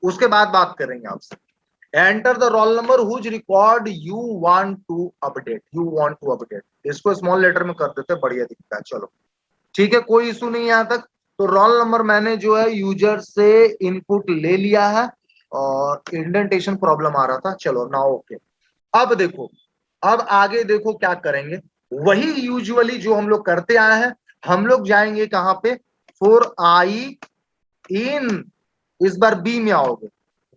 उसके बाद बात करेंगे आपसे। Enter the roll number whose record you want to update, you want to update, इसको स्मॉल लेटर में कर देते, बढ़िया दिखता है। चलो ठीक है, कोई इशू नहीं है यहां तक। तो रोल नंबर मैंने जो है यूजर से इनपुट ले लिया है और इंडेंटेशन प्रॉब्लम आ रहा था, चलो ना, ओके। अब देखो, अब आगे देखो क्या करेंगे, वही यूजुअली जो हम लोग करते आए हैं। हम लोग जाएंगे कहां पे, फॉर आई इन, इस बार बी में आओगे।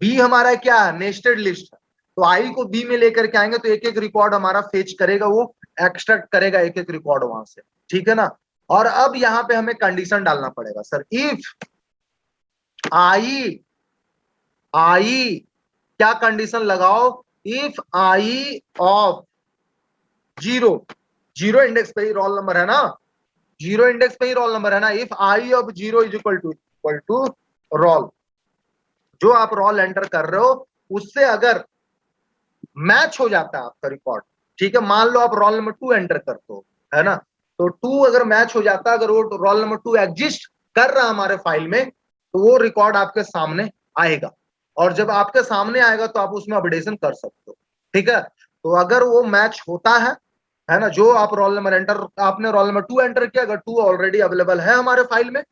बी हमारा क्या है, नेस्टेड लिस्ट है। तो आई को बी में लेकर के आएंगे तो एक एक रिकॉर्ड हमारा फेच करेगा, वो एक्सट्रैक्ट करेगा एक एक रिकॉर्ड वहां से, ठीक है ना। और अब यहां पे हमें कंडीशन डालना पड़ेगा, सर इफ आई, आई क्या कंडीशन लगाओ, if I of zero, zero index पे ही रोल नंबर है ना, जीरो इंडेक्स पे ही रोल नंबर है ना। If I of zero is equal to roll, जो आप रोल एंटर कर रहे हो उससे अगर मैच हो जाता है आपका रिकॉर्ड, ठीक है। मान लो आप रोल नंबर 2 एंटर करते हो, है ना। तो 2 अगर मैच हो जाता है, अगर वो रोल नंबर 2 एग्जिस्ट कर रहा है हमारे फाइल में, तो वो रिकॉर्ड आपके सामने आएगा। और जब आपके सामने आएगा तो आप उसमें अपडेशन कर सकते हो, ठीक है। तो अगर वो मैच होता है ना, जो आप रोल नंबर एंटर, आपने रोल नंबर 2 एंटर किया, अगर 2 ऑलरेडी अवेलेबल है हमारे फाइल में,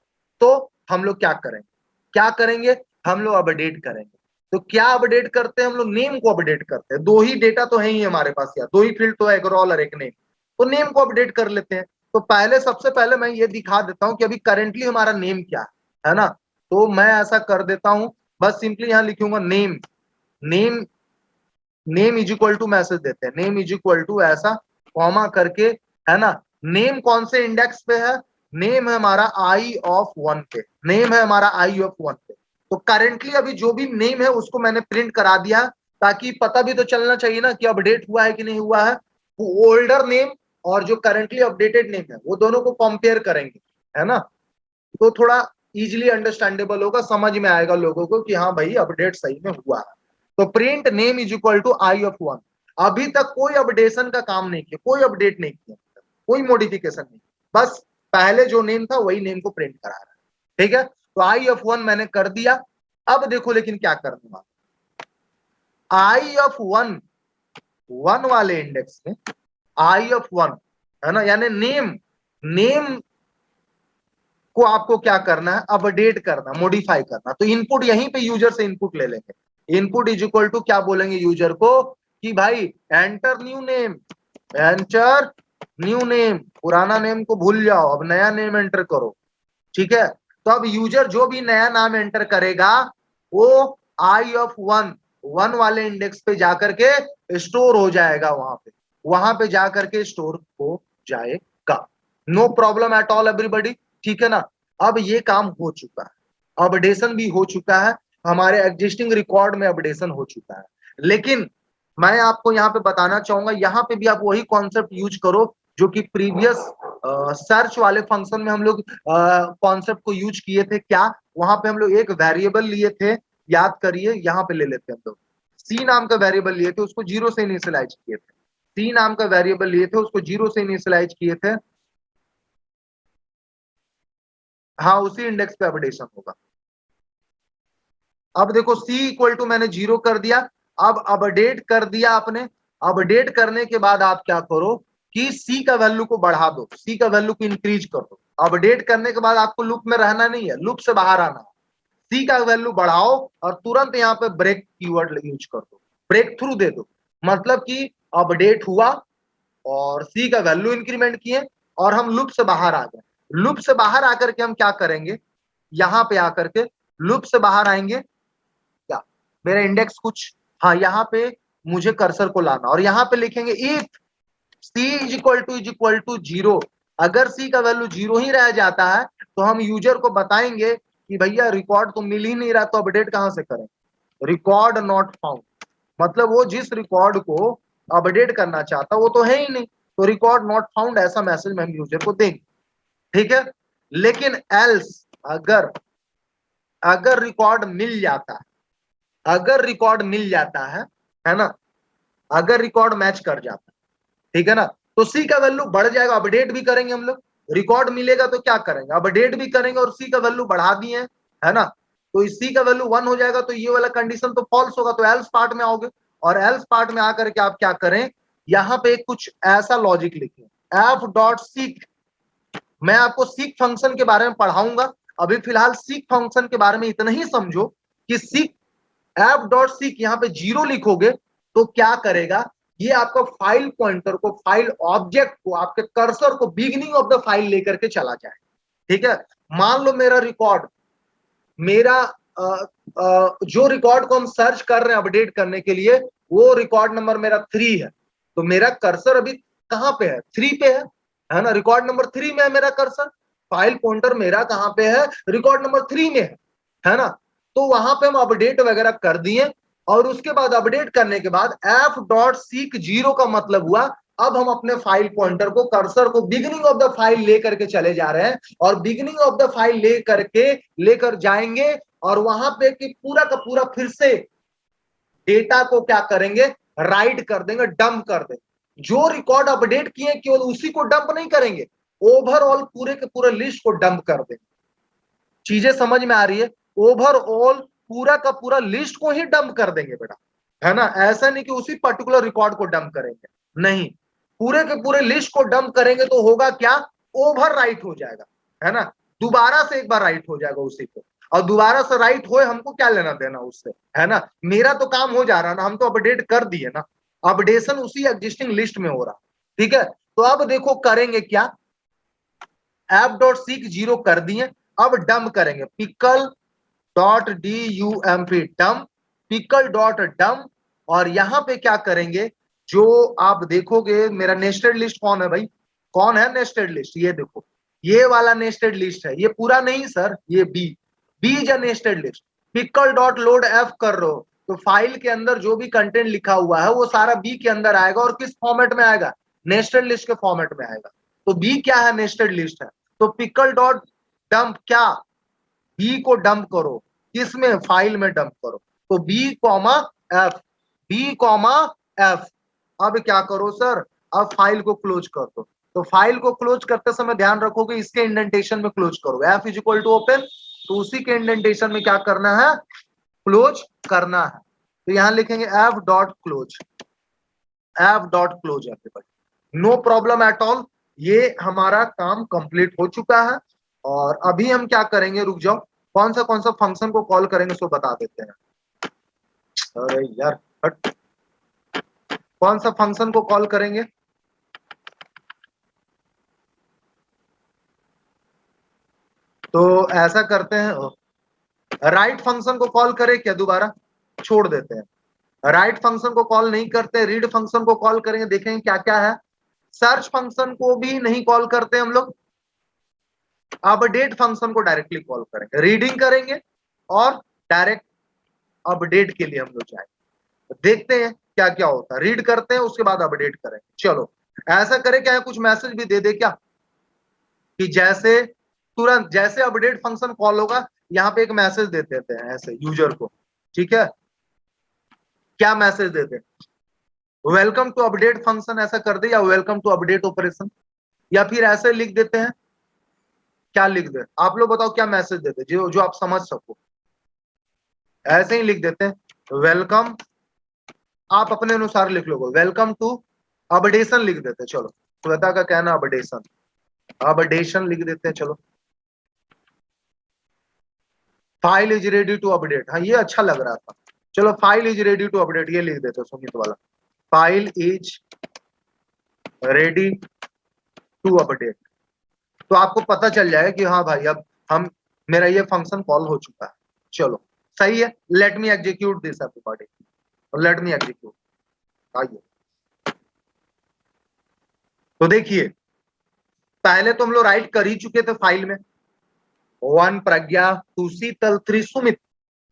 तो हम लोग क्या करेंगे, क्या करेंगे, हम लोग अपडेट करेंगे। तो क्या अपडेट करते हैं हम लोग, नेम को अपडेट करते हैं। दो ही डेटा तो है ही हमारे पास, या दो ही फील्ड तो है, एक रोल और एक नेम, तो नेम को अपडेट कर लेते हैं। तो पहले, सबसे पहले मैं ये दिखा देता हूं कि अभी करेंटली हमारा नेम क्या है ना। तो मैं ऐसा कर देता हूं, बस सिंपली यहां लिखूंगा name, name, name is equal to, message देते हैं नेम इज इक्वल टू ऐसा, कॉमा करके, है ना। नेम कौन से इंडेक्स पे है, नेम है हमारा आई ऑफ 1 पे, नेम है हमारा आई ऑफ 1 पे। तो करेंटली अभी जो भी नेम है उसको मैंने प्रिंट करा दिया, ताकि पता भी तो चलना चाहिए ना कि अपडेट हुआ है कि नहीं हुआ है। वो ओल्डर नेम और जो करेंटली अपडेटेड नेम है वो दोनों को कंपेयर करेंगे, है ना। तो थोड़ा इजिली अंडरस्टैंडेबल होगा, समझ में आएगा लोगों को कि हाँ भाई अपडेट सही में हुआ है। तो print name is equal to I of 1। अभी तक कोई अपडेशन का काम नहीं किया, कोई अपडेट नहीं किया, कोई मॉडिफिकेशन नहीं, बस पहले जो नेम था वही नेम को प्रिंट करा रहा है, ठीक है। तो आई ऑफ 1 मैंने कर दिया। अब देखो लेकिन क्या करने वाला, आई ऑफ 1, 1 वाले इंडेक्स में आई ऑफ 1, है ना, यानी नेम, नेम को आपको क्या करना है, अपडेट करना, मॉडिफाई करना। तो इनपुट यहीं पे यूजर से इनपुट ले लेंगे। इनपुट इज इक्वल टू क्या बोलेंगे यूजर को कि भाई enter new name, enter new name, पुराना नेम को भूल जाओ, अब नया नेम एंटर करो, ठीक है। तो अब यूजर जो भी नया नाम एंटर करेगा वो आई ऑफ 1, 1 वाले इंडेक्स पे जाकर के स्टोर हो जाएगा, वहां पे जाकर के स्टोर हो जाएगा। No problem at all everybody, ठीक है ना। अब ये काम हो चुका है, अपडेशन भी हो चुका है, हमारे एग्जिस्टिंग रिकॉर्ड में अपडेशन हो चुका है। लेकिन मैं आपको यहाँ पे बताना चाहूंगा, यहाँ पे भी आप वही कॉन्सेप्ट यूज करो जो कि प्रीवियस सर्च वाले फंक्शन में हम लोग कॉन्सेप्ट को यूज किए थे। क्या, वहां पे हम लोग एक वेरिएबल लिए थे, याद करिए, यहाँ पे ले लेते हैं हम लोग, सी नाम का वेरिएबल लिए थे, उसको जीरो से इनिशियलाइज किए थे। सी नाम का वेरिएबल लिए थे, उसको जीरो से इनिशियलाइज किए थे, हाँ उसी इंडेक्स पे अपडेशन होगा। अब देखो सी इक्वल टू मैंने जीरो कर दिया, अब अपडेट कर दिया आपने। अपडेट करने के बाद आप क्या करो कि सी का वैल्यू को बढ़ा दो, सी का वैल्यू को इंक्रीज कर दो। अपडेट करने के बाद आपको लूप में रहना नहीं है, लूप से बाहर आना है। सी का वैल्यू बढ़ाओ और तुरंत यहाँ पे ब्रेक कीवर्ड यूज कर दो, ब्रेक थ्रू दे दो। मतलब कि अपडेट हुआ और सी का वैल्यू इंक्रीमेंट किए और हम लूप से बाहर आ गए। लूप से बाहर आकर के हम क्या करेंगे, यहां पे आकर के लूप से बाहर आएंगे, क्या मेरा इंडेक्स कुछ, हाँ यहाँ पे मुझे कर्सर को लाना, और यहाँ पे लिखेंगे if c is equal to 0, अगर c का वैल्यू 0 ही रह जाता है तो हम यूजर को बताएंगे कि भैया रिकॉर्ड तो मिल ही नहीं रहा, तो अपडेट कहां से करें, रिकॉर्ड नॉट फाउंड, मतलब वो जिस रिकॉर्ड को अपडेट करना चाहता वो तो है ही नहीं, तो रिकॉर्ड नॉट फाउंड ऐसा मैसेज हम यूजर को देंगे, ठीक है। लेकिन एल्स अगर रिकॉर्ड मिल जाता है, अगर रिकॉर्ड मिल जाता है ना, अगर रिकॉर्ड मैच कर जाता है, ठीक है ना, तो सी का वैल्यू बढ़ जाएगा, अपडेट भी करेंगे हम लोग, रिकॉर्ड मिलेगा तो क्या करेंगे, अपडेट भी करेंगे, और सी का वैल्यू बढ़ा दिए है ना, तो इस सी का वैल्यू 1 हो जाएगा, तो ये वाला कंडीशन तो फॉल्स होगा, तो एल्स पार्ट में आओगे, और एल्स पार्ट में आकर के आप क्या करें, यहां पे कुछ ऐसा लॉजिक लिखें, एफ डॉट सीक, मैं आपको सीक फंक्शन के बारे में पढ़ाऊंगा, अभी फिलहाल सीक फंक्शन के बारे में इतना ही समझो कि सीक एफ डॉट सीक यहाँ पे 0 लिखोगे तो क्या करेगा, ये आपका फाइल पॉइंटर को, फाइल ऑब्जेक्ट को, आपके कर्सर को बिगिनिंग ऑफ द फाइल लेकर के चला जाए, ठीक है। मान लो मेरा रिकॉर्ड, मेरा जो रिकॉर्ड को हम सर्च कर रहे हैं अपडेट करने के लिए, वो रिकॉर्ड नंबर मेरा 3 है, तो मेरा कर्सर अभी कहां पे है, 3 पे है ना, रिकॉर्ड नंबर 3 में है मेरा कर्सर, फाइल पॉइंटर मेरा कहां पे है, रिकॉर्ड नंबर 3 में है ना, तो वहां पे हम अपडेट वगैरह कर दिए, और उसके बाद अपडेट करने के बाद एफ डॉट सीक 0 का मतलब हुआ अब हम अपने फाइल पॉइंटर को, कर्सर को बिगिनिंग ऑफ द फाइल लेकर के चले जा रहे हैं, और बिगिनिंग ऑफ द फाइल लेकर जाएंगे, और वहां पे कि पूरा का पूरा फिर से डेटा को क्या करेंगे, राइट कर देंगे, डंप कर देंगे, जो रिकॉर्ड अपडेट किए केवल उसी को डंप नहीं करेंगे, ओवरऑल पूरे के पूरे लिस्ट को डंप कर देंगे, चीजें समझ में आ रही है, ओवरऑल पूरा का पूरा लिस्ट को ही डंप कर देंगे बेटा, है ना, ऐसा नहीं कि उसी पर्टिकुलर रिकॉर्ड को डंप करेंगे, नहीं, पूरे के पूरे लिस्ट को डंप करेंगे तो होगा क्या, ओवर राइट हो जाएगा, है ना, दोबारा से एक बार राइट हो जाएगा उसी को, और दोबारा से राइट होए हमको क्या लेना देना उससे, है ना, मेरा तो काम हो जा रहा ना, हम तो अपडेट कर दिए ना, अपडेशन उसी एग्जिस्टिंग लिस्ट में हो रहा, ठीक है। तो अब देखो करेंगे क्या, एफ डॉट सीक 0 कर दिए, अब डंप करेंगे, pickle dot dump dump, pickle dot dump, और यहां पे क्या करेंगे, जो आप देखोगे मेरा नेस्टेड लिस्ट कौन है भाई, कौन है नेस्टेड लिस्ट, ये देखो, ये वाला नेस्टेड लिस्ट है, ये पूरा नहीं सर, ये B is a nested list, pickle dot load F कर रहे हो तो फाइल के अंदर जो भी कंटेंट लिखा हुआ है वो सारा बी के अंदर आएगा, और किस फॉर्मेट में आएगा, नेस्टेड लिस्ट के फॉर्मेट में आएगा, तो बी क्या है, नेस्टेड लिस्ट है, तो पिकल डॉट डंप क्या, बी को डंप करो, किसमें, फाइल में डंप करो, तो B comma F, B comma F, अब क्या करो सर, अब फाइल को क्लोज कर दो, तो फाइल को क्लोज करते समय ध्यान रखोगे इसके इंडेंटेशन में क्लोज करो, F is equal to open, तो उसी के इंडेंटेशन में क्या करना है, क्लोज करना है, तो यहां लिखेंगे F dot close, F dot close, no problem at all, ये हमारा काम कंप्लीट हो चुका है, और अभी हम क्या करेंगे, रुक जाओ, कौन सा फंक्शन को कॉल करेंगे उसको बता देते हैं, अरे यार हट, कौन सा फंक्शन को कॉल करेंगे, तो ऐसा करते हैं, राइट फंक्शन को कॉल करें क्या, दोबारा छोड़ देते हैं, राइट फंक्शन को कॉल नहीं करते, रीड फंक्शन को कॉल करेंगे, देखेंगे क्या क्या है, सर्च फंक्शन को भी नहीं कॉल करते हम लोग, अपडेट फंक्शन को डायरेक्टली कॉल करेंगे, रीडिंग करेंगे और डायरेक्ट अपडेट के लिए हम लोग जाएंगे, देखते हैं क्या क्या होता है, रीड करते हैं उसके बाद अपडेट करेंगे, चलो ऐसा करें क्या, कुछ मैसेज भी दे दे क्या, कि जैसे तुरंत जैसे अपडेट फंक्शन कॉल होगा यहाँ पे एक मैसेज दे देते हैं ऐसे यूजर को, ठीक है, क्या मैसेज देते हैं, वेलकम टू अपडेट फंक्शन ऐसा कर दे, या वेलकम टू अपडेट ऑपरेशन, या फिर ऐसे लिख देते हैं, क्या लिख दे, आप लोग बताओ क्या मैसेज देते जो जो आप समझ सको, ऐसे ही लिख देते हैं वेलकम, आप अपने अनुसार लिख लो, वेलकम टू अपडेशन लिख देते हैं, चलो श्वेता का कहना अपडेशन, अपडेशन लिख देते हैं, चलो file is ready to update, हाँ ये अच्छा लग रहा था, चलो file is ready to update ये लिख देते हैं, सुमित वाला, file is ready to update, तो आपको पता चल जाएगा कि हाँ भाई अब हम मेरा ये फंक्शन कॉल हो चुका है, चलो सही है, late me execute this everybody, late me execute. आइए तो देखिए, पहले तो हम लोग राइट कर ही चुके थे फाइल में, 1 Pragya, 2 Sheetal, 3 Sumit,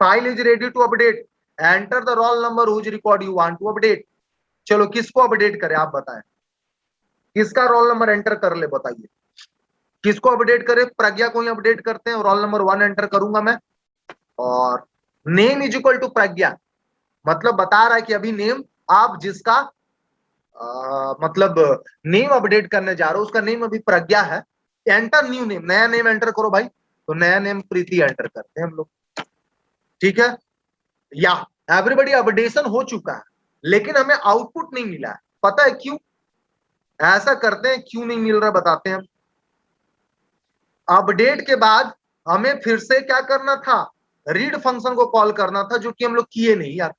file is ready to update, enter the roll number whose record you want to update. चलो किसको अपडेट करें आप बताएं, किसका रोल नंबर एंटर कर ले बताइए, किसको अपडेट करें? प्रज्ञा को ही अपडेट करते हैं, रोल नंबर 1 एंटर करूंगा मैं, और नेम इज इक्वल टू प्रज्ञा, मतलब बता रहा है कि अभी नेम आप जिसका मतलब नेम अपडेट करने जा रहे हो उसका नेम अभी प्रज्ञा है, एंटर न्यू नेम, नया नेम एंटर करो भाई, तो नया नेम प्रीति एंटर करते हैं हम लोग, ठीक है। या एवरीबॉडी अपडेशन हो चुका है, लेकिन हमें आउटपुट नहीं मिला है, पता है क्यों? ऐसा करते हैं, क्यों नहीं मिल रहा बताते हैं। अपडेट के बाद हमें फिर से क्या करना था, रीड फंक्शन को कॉल करना था, जो कि हम लोग किए नहीं यार।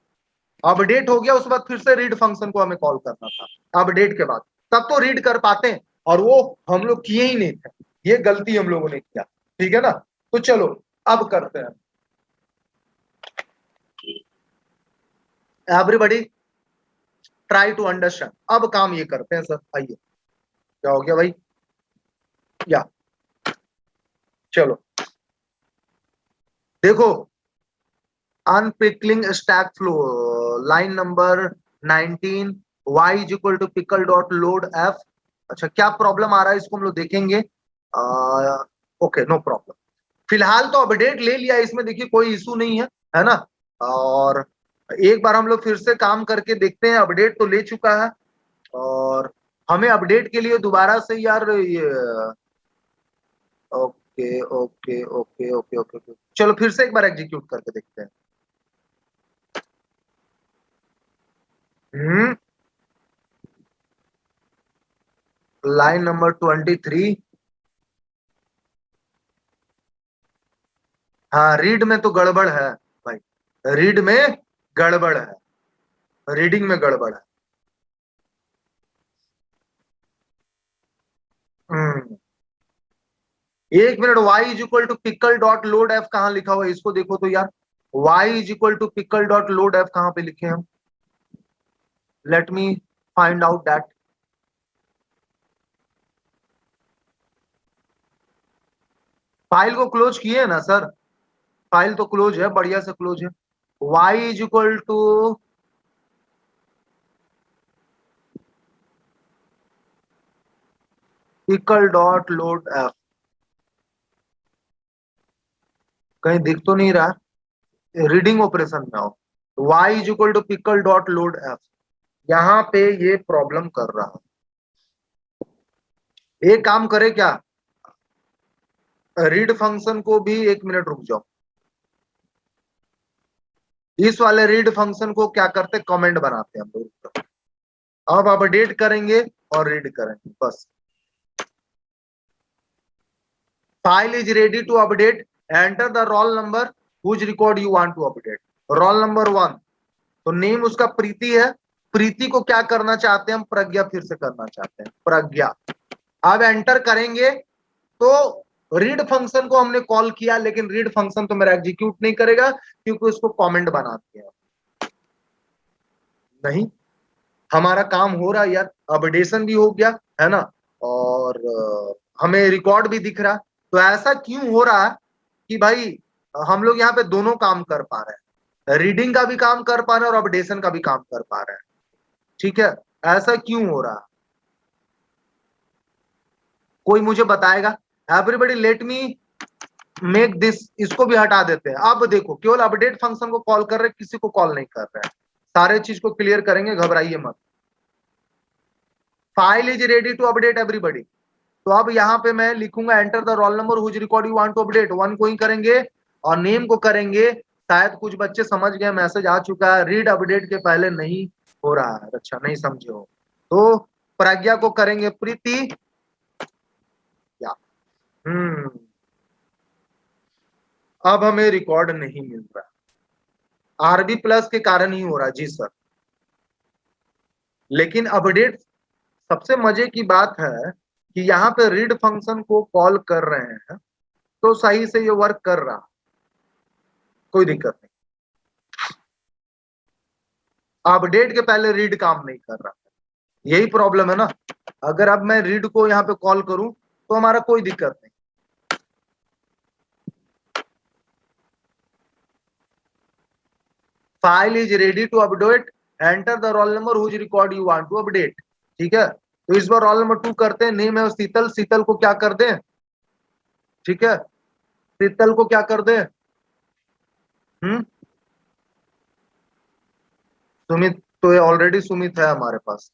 अपडेट हो गया, उस बाद फिर से रीड फंक्शन को हमें कॉल करना था अपडेट के बाद, तब तो रीड कर पाते हैं, और वो हम लोग किए ही नहीं थे, ये गलती हम लोगों ने किया, ठीक है ना। तो चलो अब करते हैं, एवरीबॉडी ट्राई टू अंडरस्टैंड। अब काम ये करते हैं सर, आइए क्या हो गया भाई, या चलो देखो, unpickling stack flow, line number 19, y is equal to pickle dot load f। अच्छा क्या प्रॉब्लम आ रहा है इसको हम लोग देखेंगे, ओके नो प्रॉब्लम, फिलहाल तो अपडेट ले लिया इसमें, देखिए कोई इशू नहीं है ना। और एक बार हम लोग फिर से काम करके देखते हैं, अपडेट तो ले चुका है, और हमें अपडेट के लिए दोबारा से यार ये okay okay okay okay okay, चलो फिर से एक बार एग्जीक्यूट करके देखते हैं। लाइन नंबर 23, हाँ रीड में तो गड़बड़ है भाई, रीड में गड़बड़ है, रीडिंग में गड़बड़ है। एक minute, y is equal to pickle dot load F कहाँ लिखा हुआ है इसको देखो तो यार, y is equal to pickle dot load F कहाँ पे लिखे हम, let me find out that. File को क्लोज किए ना सर, फाइल तो क्लोज है, बढ़िया से क्लोज है। y is equal to pickle dot load F, कहीं दिख तो नहीं रहा, रीडिंग ऑपरेशन में आओ, y is equal to pickle dot load F, यहां पे ये प्रॉब्लम कर रहा है। एक काम करे क्या, रीड फंक्शन को भी, एक मिनट रुक जाओ, इस वाले रीड फंक्शन को क्या करते, कमेंट बनाते हैं हम लोग, अब अपडेट करेंगे और रीड करेंगे बस। File is ready to update, enter the roll number whose record you want to update, roll number 1, तो नेम उसका प्रीति है, प्रीति को क्या करना चाहते हैं हम, प्रज्ञा फिर से करना चाहते हैं, प्रज्ञा। अब एंटर करेंगे तो रीड फंक्शन को हमने कॉल किया, लेकिन रीड फंक्शन तो मेरा एग्जीक्यूट नहीं करेगा क्योंकि उसको कमेंट बना दिया, नहीं हमारा काम हो रहा है यार, अपडेशन भी हो गया है ना, और हमें रिकॉर्ड भी दिख रहा। तो ऐसा क्यों हो रहा है कि भाई हम लोग यहाँ पे दोनों काम कर पा रहे हैं, रीडिंग का भी काम कर पा रहे हैं और अपडेशन का भी काम कर पा रहे हैं, ठीक है, ऐसा क्यों हो रहा है, कोई मुझे बताएगा? Everybody let me make this, इसको भी हटा देते हैं। अब देखो केवल अपडेट फंक्शन को कॉल कर रहे हैं, किसी को कॉल नहीं कर रहे हैं, सारे चीज को क्लियर करेंगे, घबराइए मत। File is ready to update everybody, तो अब यहाँ पे मैं लिखूंगा enter the roll number whose record you want to update, 1 को ही करेंगे और नेम को करेंगे। शायद कुछ बच्चे समझ गए, मैसेज आ चुका है, रीड अपडेट के पहले नहीं हो रहा है, अच्छा नहीं समझे हो तो प्रज्ञा को करेंगे प्रीति, या अब हमें रिकॉर्ड नहीं मिल रहा, आरबी प्लस के कारण ही हो रहा जी सर, लेकिन अपडेट, सबसे मजे की बात है कि यहाँ पे रीड फंक्शन को कॉल कर रहे हैं तो सही से ये वर्क कर रहा, कोई दिक्कत नहीं। अपडेट के पहले रीड काम नहीं कर रहा, यही प्रॉब्लम है ना। अगर अब मैं रीड को यहाँ पे कॉल करूं तो हमारा कोई दिक्कत नहीं। File is ready to update, enter the roll number whose record you want to update. ठीक है, तो इस बार रोल नंबर 2 करते हैं, नेम है शीतल, शीतल को क्या कर दें, ठीक है, शीतल को क्या कर दें, सुमित, तो ये ऑलरेडी सुमित है हमारे पास।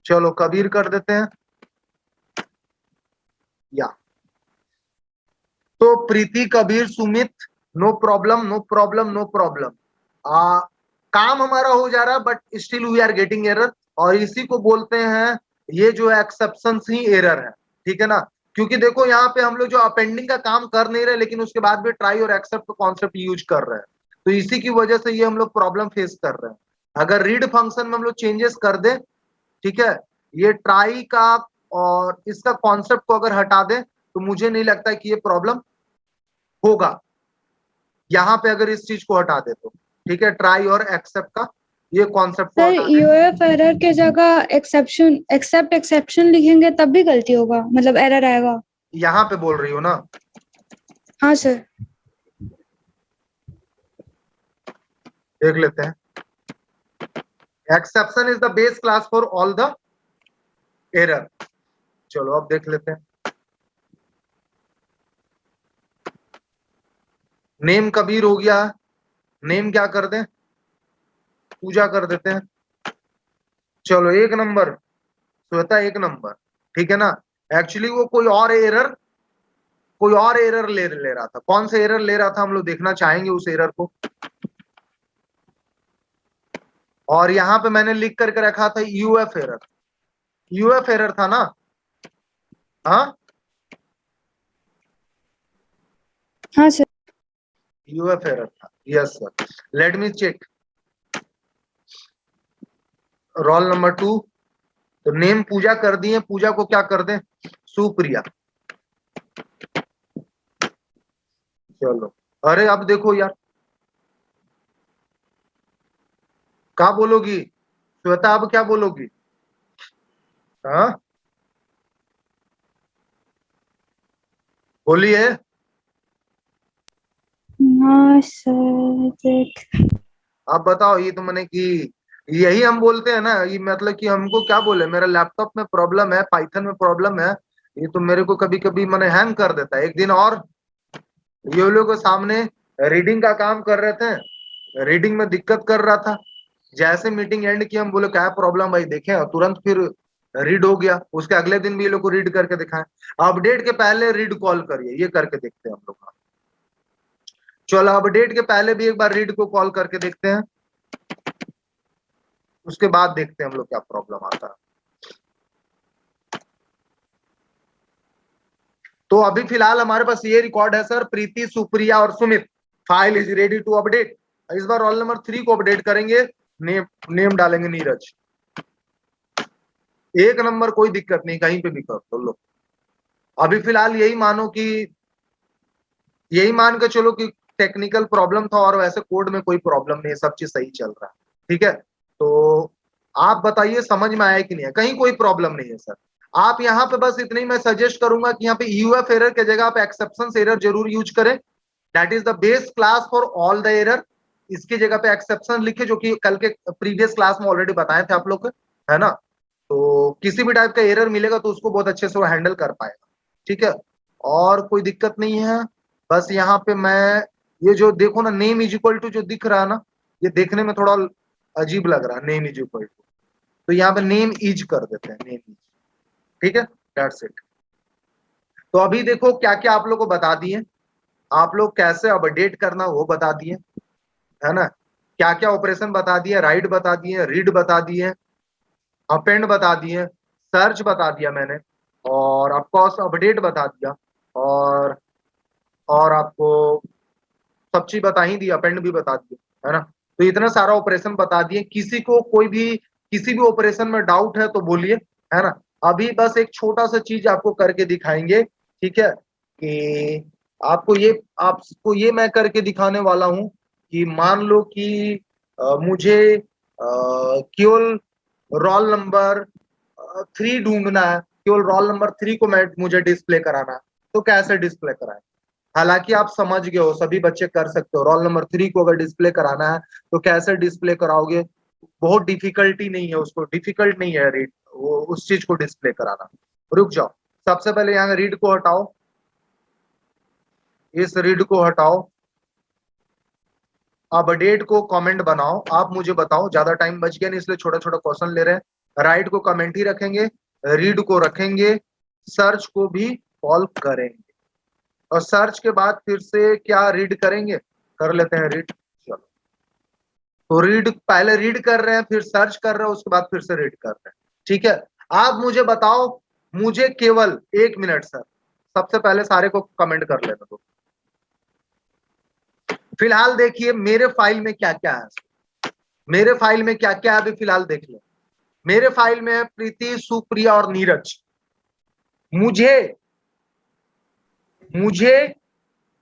चलो कबीर कर देते हैं, या तो Preeti, Kabir, Sumit, no problem no problem no problem. काम हमारा हो जा रहा है, but still we are getting error, और इसी को बोलते हैं, ये जो एक्सेप्शन ही एरर है। ठीक है ना, क्योंकि देखो यहाँ पे हम लोग जो अपेंडिंग का काम कर नहीं रहे, लेकिन उसके बाद भी ट्राई और एक्सेप्ट कॉन्सेप्ट यूज कर रहे हैं, तो इसी की वजह से ये हम लोग प्रॉब्लम फेस कर रहे हैं। अगर रीड फंक्शन में हम लोग चेंजेस कर दें, ठीक है, ये ट्राई का और इसका कॉन्सेप्ट को अगर हटा दें, तो मुझे नहीं लगता कि ये प्रॉब्लम होगा। यहाँ पे अगर इस चीज को हटा दे तो ठीक है, ट्राई और एक्सेप्ट का ये कॉन्सेप्ट को सर हटा दे। यूएफ एरर के जगह एक्सेप्ट एक्सेप्शन लिखेंगे तब भी गलती होगा, मतलब एरर आएगा। यहाँ पे बोल रही हो ना, हाँ सर। देख लेते हैं। Exception is the base class for all the error. चलो अब देख लेते हैं। नेम कबीर हो गया, नेम क्या कर दें, पूजा कर देते हैं। चलो 1 नंबर श्वेता, 1 नंबर, ठीक है ना। एक्चुअली वो कोई और एरर ले रहा था। कौन सा एरर ले रहा था हम लोग देखना चाहेंगे उस एरर को। और यहाँ पे मैंने लिख करके रखा था यूएफ एरर, यूएफ एरर था ना। हाँ हाँ सर। यूएफ एरर था, yes sir. Let me check. Roll number 2, तो नेम पूजा कर दिए, पूजा को क्या कर दें, सुप्रिया। चलो, अरे अब देखो यार, क्या बोलोगी श्वेता, अब क्या बोलोगी। हाँ बोलिए। हाँ सर देख। आप बताओ, ये तो मैंने कि यही हम बोलते हैं ना, ये मतलब कि हमको क्या बोले, मेरा लैपटॉप में प्रॉब्लम है, पाइथन में प्रॉब्लम है, ये तो मेरे को कभी कभी मैंने हैंग कर देता है। एक दिन और ये लोग के सामने रीडिंग का काम कर रहे थे, रीडिंग में दिक्कत कर रहा था, जैसे मीटिंग एंड की हम बोले क्या प्रॉब्लम भाई, देखें, और तुरंत फिर रीड हो गया। उसके अगले दिन भी ये लोग को रीड करके दिखाएं, अपडेट के पहले रीड कॉल करिए, ये करके देखते हैं हम लोग। चलो अपडेट के पहले भी एक बार रीड को कॉल करके देखते हैं, उसके बाद देखते हैं हम लोग क्या प्रॉब्लम आता है। तो अभी फिलहाल हमारे पास ये रिकॉर्ड है सर, प्रीति, सुप्रिया और Sumit, file is ready to update. इस बार रोल नंबर 3 को अपडेट करेंगे, नेम डालेंगे नीरज। 1 नंबर, कोई दिक्कत नहीं, कहीं पे भी कर दो लो। अभी फिलहाल यही मानो कि, यही मान के चलो कि टेक्निकल प्रॉब्लम था, और वैसे कोड में कोई प्रॉब्लम नहीं है, सब चीज सही चल रहा है। ठीक है, तो आप बताइए समझ में आया कि नहीं है, कहीं कोई प्रॉब्लम नहीं है सर। आप यहाँ पे बस इतनी मैं सजेस्ट करूंगा कि यहाँ पे यूएफ एरर के जगह आप एक्सेप्शन एरर जरूर यूज करें, that is the base class for all the error. इसकी जगह पे एक्सेप्शन लिखे, जो कि कल के प्रीवियस क्लास में ऑलरेडी बताए थे आप लोग, है ना। तो किसी भी टाइप का एरर मिलेगा तो उसको बहुत अच्छे से वो हैंडल कर पाएगा। ठीक है, और कोई दिक्कत नहीं है। बस यहाँ पे मैं ये जो देखो ना, नेम इज इक्वल टू जो दिख रहा है ना, ये देखने में थोड़ा अजीब लग रहा है, नेम इज इक्वल टू, तो यहाँ पे नेम इज कर देते हैं, नेम इज। ठीक है, दैट्स इट। तो अभी देखो क्या क्या आप लोग को बता दिए, आप लोग कैसे अपडेट करना वो बता दिए, है ना। क्या क्या ऑपरेशन बता दिए, राइट बता दिए, रीड बता दिए, अपेंड बता दिए, सर्च बता दिया मैंने, और ऑफकोर्स अपडेट बता दिया, और आपको सब चीज बता ही दी, अपेंड भी बता दिया, है ना। तो इतना सारा ऑपरेशन बता दिए। किसी को कोई भी किसी भी ऑपरेशन में डाउट है तो बोलिए, है ना। अभी बस एक छोटा सा चीज आपको करके दिखाएंगे, ठीक है, कि आपको ये मैं करके दिखाने वाला हूं कि मान लो कि मुझे केवल रोल नंबर 3 ढूंढना है, केवल रोल नंबर 3 को मुझे डिस्प्ले कराना है, तो कैसे डिस्प्ले कराएं? हालांकि आप समझ गए हो, सभी बच्चे कर सकते हो। रोल नंबर 3 को अगर डिस्प्ले कराना है तो कैसे डिस्प्ले कराओगे? बहुत डिफिकल्टी नहीं है, उसको डिफिकल्ट नहीं है रीड, वो उस चीज को डिस्प्ले कराना। रुक जाओ, सबसे पहले यहाँ रीड को हटाओ, इस रीड को हटाओ, अब डेट को कमेंट बनाओ। आप मुझे बताओ, ज्यादा टाइम बच गया नहीं इसलिए छोटा छोटा क्वेश्चन ले रहे हैं। राइट को कमेंट ही रखेंगे, रीड को रखेंगे, सर्च को भी कॉल करेंगे, और सर्च के बाद फिर से क्या रीड करेंगे, कर लेते हैं रीड। चलो, तो रीड पहले रीड कर रहे हैं, फिर सर्च कर रहे हैं, उसके बाद फिर से रीड कर रहे हैं। ठीक है, आप मुझे बताओ, मुझे केवल 1 मिनट सर, सबसे पहले सारे को कमेंट कर लेना दो। फिलहाल देखिए मेरे फाइल में क्या क्या है, मेरे फाइल में क्या क्या है अभी फिलहाल देख ले। मेरे फाइल में है प्रीति, सुप्रिया और नीरज। मुझे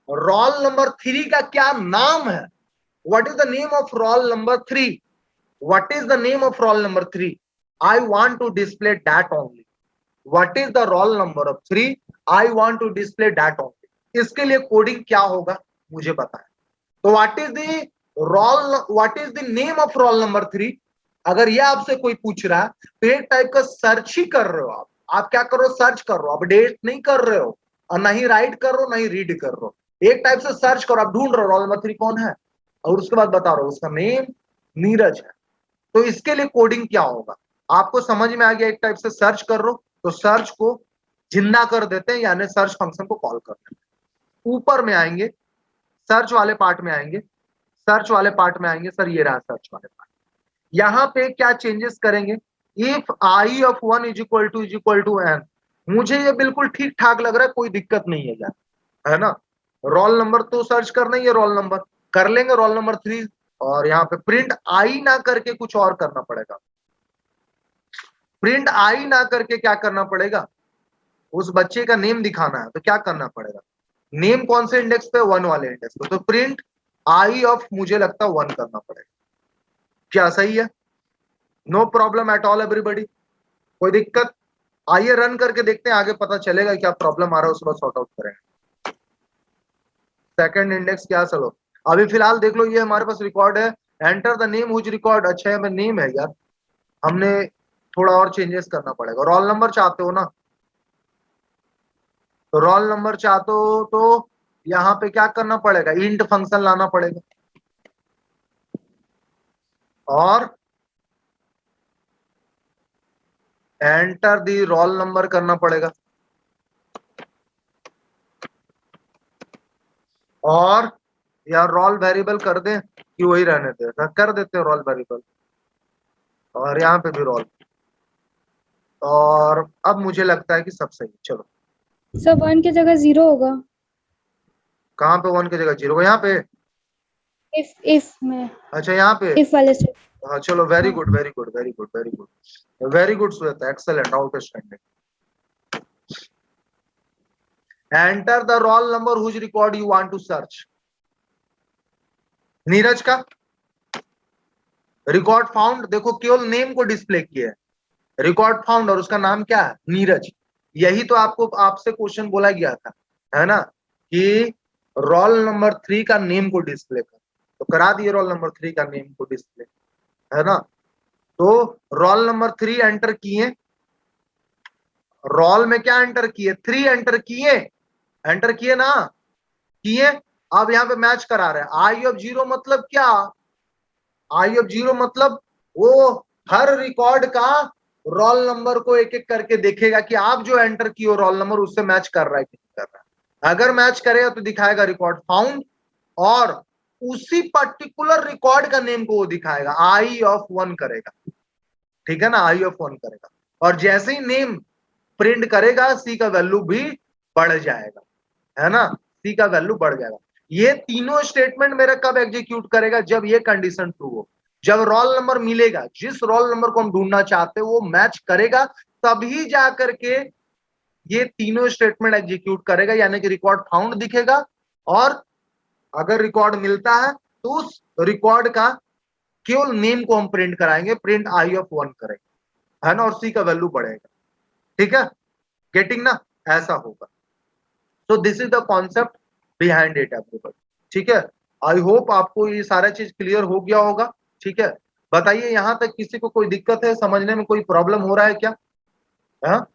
रोल नंबर 3 का क्या नाम है, what is the name of roll number 3, what is the name of roll number 3, I want to display that only. What is the roll number of 3, I want to display that only. इसके लिए coding क्या होगा मुझे बताएं। तो what is the name of roll number 3, अगर ये आपसे कोई पूछ रहा है तो एक टाइप का सर्च ही कर रहे हो आप क्या कर रहे हो, सर्च कर रहे हो, अपडेट नहीं कर रहे हो, और ना ही राइट कर रहे हो, ना ही रीड कर रहे हो, एक टाइप से सर्च करो, आप ढूंढ रहे हो रोल नंबर 3 कौन है, और उसके बाद बता रहे हो उसका नेम नीरज है। तो इसके लिए कोडिंग क्या होगा आपको समझ में आ गया, एक टाइप से सर्च कर रहे हो तो सर्च को जिंदा कर देते हैं, यानी सर्च फंक्शन को कॉल कर देते हैं। ऊपर में आएंगे, सर्च वाले पार्ट में आएंगे, सर्च वाले पार्ट में आएंगे, सर ये रहा सर्च वाले पार्ट। यहां पे क्या चेंजेस करेंगे, if I of 1 is equal to N. मुझे ये बिल्कुल ठीक ठाक लग रहा है, कोई दिक्कत नहीं है यार, है ना। रोल नंबर तो सर्च करना ही है, रोल नंबर कर लेंगे, रोल नंबर 3, और यहाँ पे प्रिंट आई ना करके कुछ और करना पड़ेगा। प्रिंट आई ना करके क्या करना पड़ेगा, उस बच्चे का नेम दिखाना है, तो क्या करना पड़ेगा, नेम कौन से इंडेक्स पे, 1 वाले इंडेक्स पे, तो प्रिंट आई ऑफ मुझे लगता है 1 करना पड़ेगा। क्या सही है? No problem at all everybody, कोई दिक्कत? आइए रन करके देखते हैं, आगे पता चलेगा क्या प्रॉब्लम आ रहा है, उसके बाद सॉर्ट आउट करेंगे। सेकंड इंडेक्स क्या, चलो अभी फिलहाल देख लो, ये हमारे पास रिकॉर्ड है, enter the name whose record. अच्छा है, नेम है यार, हमने थोड़ा और चेंजेस करना पड़ेगा। रोल नंबर चाहते हो ना, तो रोल नंबर चाहते हो तो यहाँ पे क्या करना पड़ेगा, इंट फंक्शन लाना पड़ेगा, और एंटर दी रोल नंबर करना पड़ेगा, और यार रोल वेरिएबल कर दें कि वही रहने दे, कर देते हैं रोल वेरिएबल, और यहाँ पे भी रोल, और अब मुझे लगता है कि सब सही। चलो, सब 1 की जगह 0 होगा। कहाँ पे 1 की जगह 0, यहाँ पे? इफ में, अच्छा यहाँ पे, इफ वाले से। हाँ चलो, very good very good very good very good very good Shweta, excellent, outstanding. Enter the roll number whose record you want to search. Neeraj का रिकॉर्ड फाउंड, देखो केवल नेम को डिस्प्ले किया है, रिकॉर्ड फाउंड, और उसका नाम क्या है, नीरज। यही तो आपको आपसे क्वेश्चन बोला गया था, है ना, कि रोल नंबर 3 का नेम को डिस्प्ले कर, तो करा दिए रोल नंबर 3 का नेम को डिस्प्ले, है ना। तो रोल नंबर 3 एंटर किए, रोल में क्या एंटर किए, 3 एंटर किए, एंटर किए ना, किए। अब यहाँ पे मैच करा रहे हैं, आई ऑफ 0 मतलब क्या, आई ऑफ 0 मतलब वो हर रिकॉर्ड का रोल नंबर को एक एक करके देखेगा कि आप जो एंटर किए रोल नंबर उससे मैच कर रहा है कि नहीं कर रहा है। अगर मैच करेगा तो दिखाएगा रिकॉर्ड फाउंड, और उसी पर्टिकुलर रिकॉर्ड का नेम को वो दिखाएगा, आई ऑफ 1 करेगा, ठीक है ना, आई ऑफ 1 करेगा, और जैसे ही नेम प्रिंट करेगा सी का वैल्यू भी बढ़ जाएगा, है ना, सी का वैल्यू बढ़ जाएगा। ये तीनों स्टेटमेंट मेरा कब एग्जीक्यूट करेगा, जब ये कंडीशन ट्रू हो, जब रोल नंबर मिलेगा, जिस रोल नंबर को हम ढूंढना चाहते हैं वो मैच करेगा, तभी जाकर के ये तीनों स्टेटमेंट एग्जीक्यूट करेगा, यानी कि रिकॉर्ड फाउंड दिखेगा, और अगर रिकॉर्ड मिलता है तो उस रिकॉर्ड का केवल नेम को हम प्रिंट कराएंगे, प्रिंट आई ऑफ 1 करेंगे, है ना, और सी का वैल्यू बढ़ेगा। ठीक है, गेटिंग ना, ऐसा होगा। तो this is the concept behind data table. ठीक है, आई होप आपको ये सारा चीज क्लियर हो गया होगा। ठीक है, बताइए यहां तक किसी को कोई दिक्कत है, समझने में कोई प्रॉब्लम हो रहा है क्या? हाँ,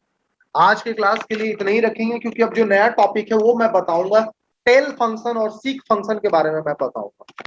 आज की क्लास के लिए इतना ही रखेंगे, क्योंकि अब जो नया टॉपिक है वो मैं बताऊंगा टेल फंक्शन और सीक फंक्शन के बारे में मैं बताऊंगा।